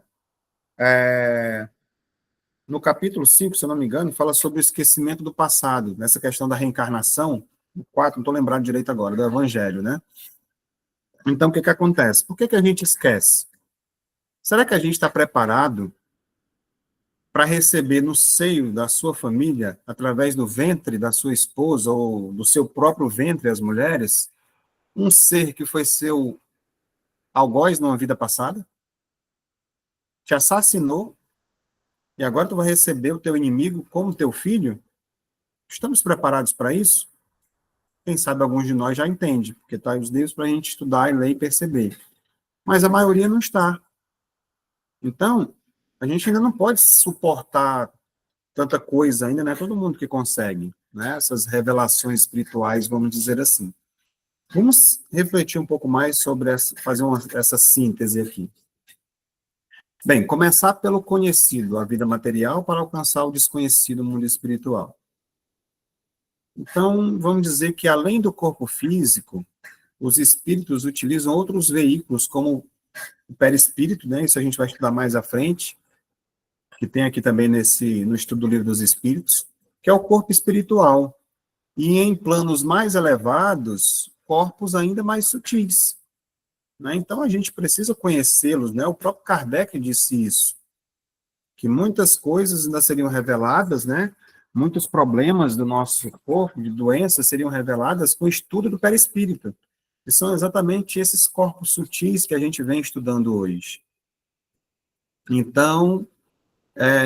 No capítulo 5, se eu não me engano, fala sobre o esquecimento do passado, nessa questão da reencarnação, no 4, não estou lembrado direito agora, do Evangelho, né? Então, o que acontece? Por que a gente esquece? Será que a gente está preparado para receber no seio da sua família, através do ventre da sua esposa, ou do seu próprio ventre, as mulheres, um ser que foi seu algoz numa vida passada? Te assassinou, e agora tu vai receber o teu inimigo como teu filho? Estamos preparados para isso? Quem sabe alguns de nós já entende, porque está os livros para a gente estudar e ler e perceber. Mas a maioria não está. Então, a gente ainda não pode suportar tanta coisa ainda, não é todo mundo que consegue, né? Essas revelações espirituais, vamos dizer assim. Vamos refletir um pouco mais sobre essa síntese aqui. Bem, começar pelo conhecido, a vida material, para alcançar o desconhecido mundo espiritual. Então, vamos dizer que, além do corpo físico, os espíritos utilizam outros veículos, como o perispírito, né? Isso a gente vai estudar mais à frente, que tem aqui também no estudo do Livro dos Espíritos, que é o corpo espiritual. E em planos mais elevados, corpos ainda mais sutis. Né? Então, a gente precisa conhecê-los, né? O próprio Kardec disse isso, que muitas coisas ainda seriam reveladas, né? Muitos problemas do nosso corpo, de doenças, seriam reveladas com o estudo do perispírito. E são exatamente esses corpos sutis que a gente vem estudando hoje. Então,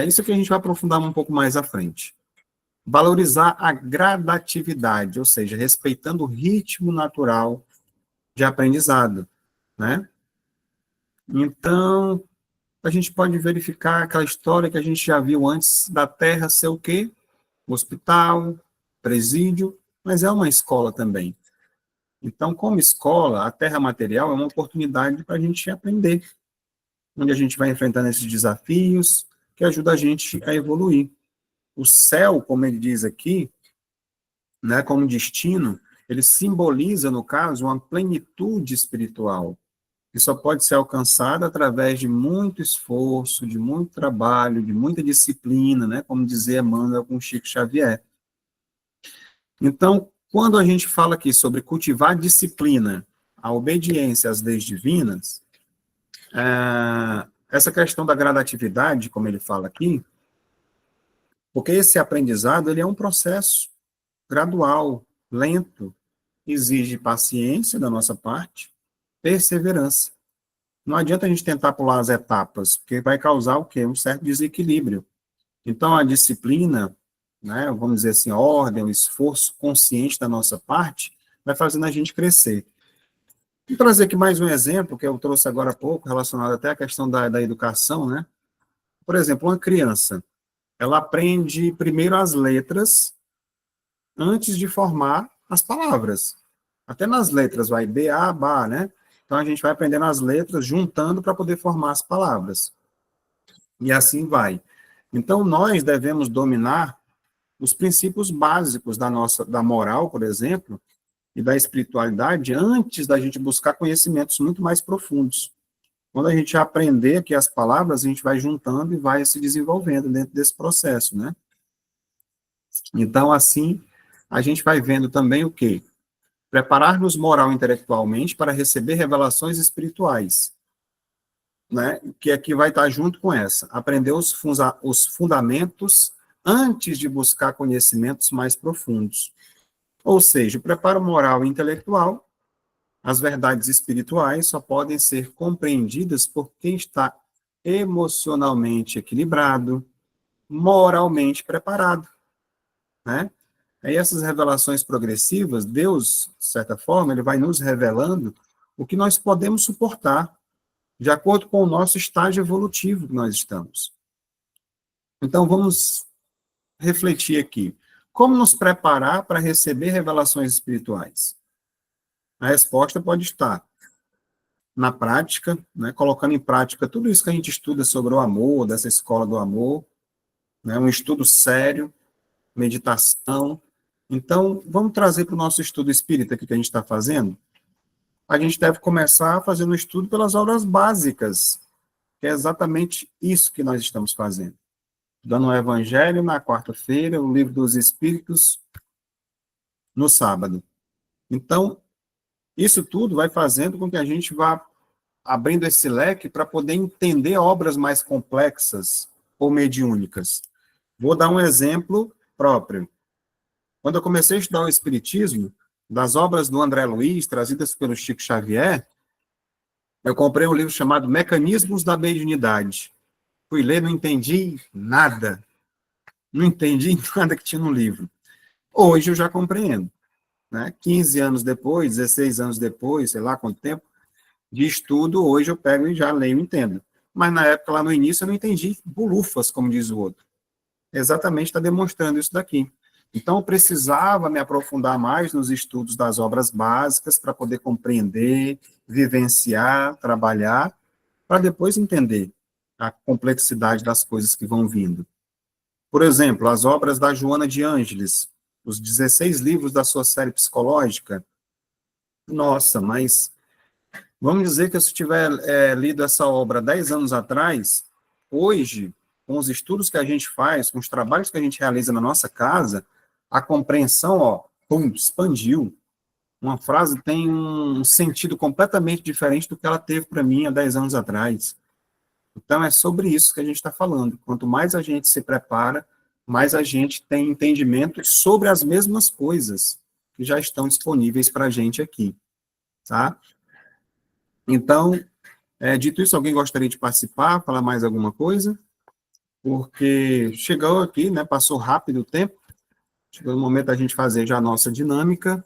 isso que a gente vai aprofundar um pouco mais à frente. Valorizar a gradatividade, ou seja, respeitando o ritmo natural de aprendizado, né? Então, a gente pode verificar aquela história que a gente já viu antes da Terra ser o quê? Hospital, presídio, mas é uma escola também. Então, como escola, a Terra material é uma oportunidade para a gente aprender, onde a gente vai enfrentando esses desafios, que ajuda a gente a evoluir. O céu, como ele diz aqui, né, como destino, ele simboliza, no caso, uma plenitude espiritual, que só pode ser alcançada através de muito esforço, de muito trabalho, de muita disciplina, né, como dizia Emmanuel com Chico Xavier. Então, quando a gente fala aqui sobre cultivar disciplina, a obediência às leis divinas, essa questão da gradatividade, como ele fala aqui, porque esse aprendizado ele é um processo gradual, lento, exige paciência da nossa parte, perseverança. Não adianta a gente tentar pular as etapas, porque vai causar o quê? Um certo desequilíbrio. Então, a disciplina, né, vamos dizer assim, a ordem, o esforço consciente da nossa parte, vai fazendo a gente crescer. Vou trazer aqui mais um exemplo, que eu trouxe agora há pouco, relacionado até à questão da educação, né? Por exemplo, uma criança, ela aprende primeiro as letras, antes de formar as palavras. Até nas letras, vai B, A, Ba, né? Então, a gente vai aprendendo as letras, juntando para poder formar as palavras. E assim vai. Então, nós devemos dominar os princípios básicos da moral, por exemplo, e da espiritualidade, antes da gente buscar conhecimentos muito mais profundos. Quando a gente aprender aqui as palavras, a gente vai juntando e vai se desenvolvendo dentro desse processo, né? Então, assim, a gente vai vendo também o quê? Preparar-nos moral e intelectualmente para receber revelações espirituais, né? Que aqui vai estar junto com essa. Aprender os fundamentos antes de buscar conhecimentos mais profundos. Ou seja, o preparo moral e intelectual, as verdades espirituais só podem ser compreendidas por quem está emocionalmente equilibrado, moralmente preparado, né? Aí essas revelações progressivas, Deus, de certa forma, ele vai nos revelando o que nós podemos suportar, de acordo com o nosso estágio evolutivo que nós estamos. Então, vamos refletir aqui. Como nos preparar para receber revelações espirituais? A resposta pode estar na prática, né, colocando em prática tudo isso que a gente estuda sobre o amor, dessa escola do amor, né, um estudo sério, meditação. Então, vamos trazer para o nosso estudo espírita que a gente está fazendo. A gente deve começar fazendo o estudo pelas obras básicas, que é exatamente isso que nós estamos fazendo. Dando o Evangelho na quarta-feira, o Livro dos Espíritos no sábado. Então, isso tudo vai fazendo com que a gente vá abrindo esse leque para poder entender obras mais complexas ou mediúnicas. Vou dar um exemplo próprio. Quando eu comecei a estudar o Espiritismo, das obras do André Luiz, trazidas pelo Chico Xavier, eu comprei um livro chamado Mecanismos da Mediunidade. Fui ler, não entendi nada. Não entendi nada que tinha no livro. Hoje eu já compreendo. Né? 15 anos depois, 16 anos depois, sei lá quanto tempo, de estudo, hoje eu pego e já leio e entendo. Mas na época, lá no início, eu não entendi bulufas, como diz o outro. Exatamente está demonstrando isso daqui. Então, eu precisava me aprofundar mais nos estudos das obras básicas para poder compreender, vivenciar, trabalhar, para depois entender a complexidade das coisas que vão vindo. Por exemplo, as obras da Joana de Ângeles, os 16 livros da sua série psicológica. Nossa, mas vamos dizer que se eu tiver lido essa obra 10 anos atrás, hoje, com os estudos que a gente faz, com os trabalhos que a gente realiza na nossa casa, a compreensão, ó, pum, expandiu. Uma frase tem um sentido completamente diferente do que ela teve para mim há 10 anos atrás. Então, é sobre isso que a gente está falando. Quanto mais a gente se prepara, mais a gente tem entendimento sobre as mesmas coisas que já estão disponíveis para a gente aqui, tá? Então, dito isso, alguém gostaria de participar, falar mais alguma coisa? Porque chegou aqui, né, passou rápido o tempo, chegou o momento da gente fazer já a nossa dinâmica,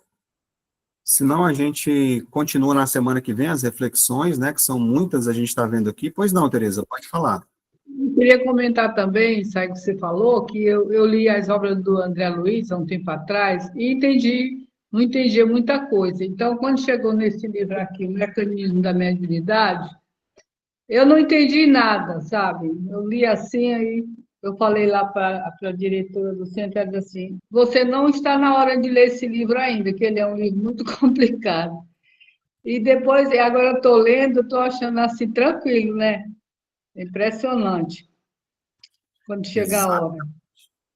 senão a gente continua na semana que vem as reflexões, né, que são muitas a gente está vendo aqui. Pois não, Tereza, pode falar. Eu queria comentar também, sabe que você falou, que eu li as obras do André Luiz há um tempo atrás e não entendia muita coisa. Então, quando chegou nesse livro aqui, O Mecanismo da Mediunidade, eu não entendi nada, sabe? Eu li assim, aí eu falei lá para a diretora do centro, ela disse assim, você não está na hora de ler esse livro ainda, que ele é um livro muito complicado. E depois, agora eu estou lendo, estou achando assim, tranquilo, né? Impressionante, quando chega a hora.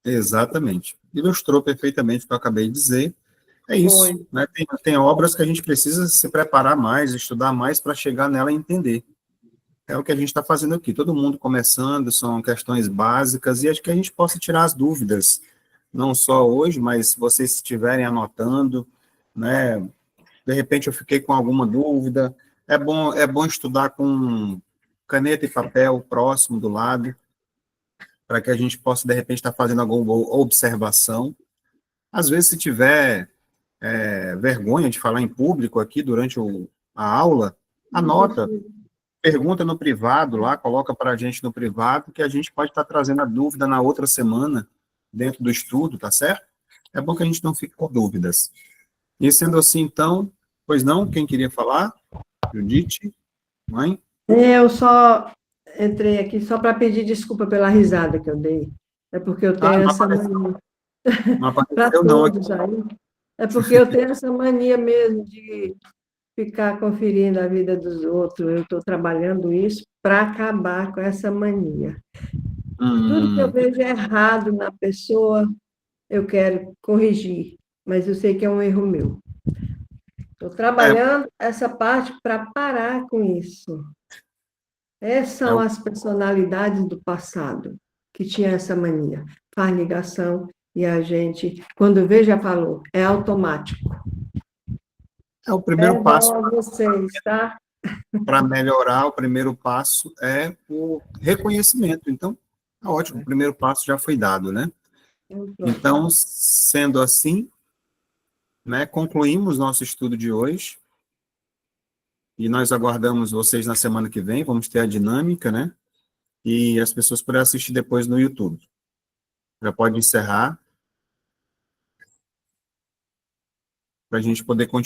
Exatamente. Ilustrou perfeitamente o que eu acabei de dizer. É isso, Foi. né? Tem obras que a gente precisa se preparar mais, estudar mais para chegar nela e entender. É o que a gente está fazendo aqui. Todo mundo começando, são questões básicas, e acho que a gente possa tirar as dúvidas, não só hoje, mas se vocês estiverem anotando, né? De repente eu fiquei com alguma dúvida. É bom estudar com caneta e papel próximo do lado, para que a gente possa, de repente, estar fazendo alguma observação. Às vezes, se tiver vergonha de falar em público aqui durante a aula, anota, pergunta no privado lá, coloca para a gente no privado, que a gente pode estar trazendo a dúvida na outra semana, dentro do estudo, tá certo? É bom que a gente não fique com dúvidas. E sendo assim, então, pois não, quem queria falar? Judite, mãe? Eu só entrei aqui só para pedir desculpa pela risada que eu dei. É porque eu tenho não essa apareceu, mania. não Para apareceu não aqui. todos aí. É porque eu tenho essa mania mesmo de ficar conferindo a vida dos outros. Eu estou trabalhando isso para acabar com essa mania. Tudo que eu vejo errado na pessoa, eu quero corrigir, mas eu sei que é um erro meu. Estou trabalhando essa parte para parar com isso. Essas são as personalidades do passado que tinham essa mania. Faz ligação e a gente, quando vê, já falou, é automático. O primeiro passo Perdão a vocês, tá? para melhorar, o primeiro passo é o reconhecimento. Então, tá ótimo, o primeiro passo já foi dado, né? Então, sendo assim, né, concluímos nosso estudo de hoje, e nós aguardamos vocês na semana que vem, vamos ter a dinâmica, né? E as pessoas poderão assistir depois no YouTube. Já pode encerrar, para a gente poder continuar.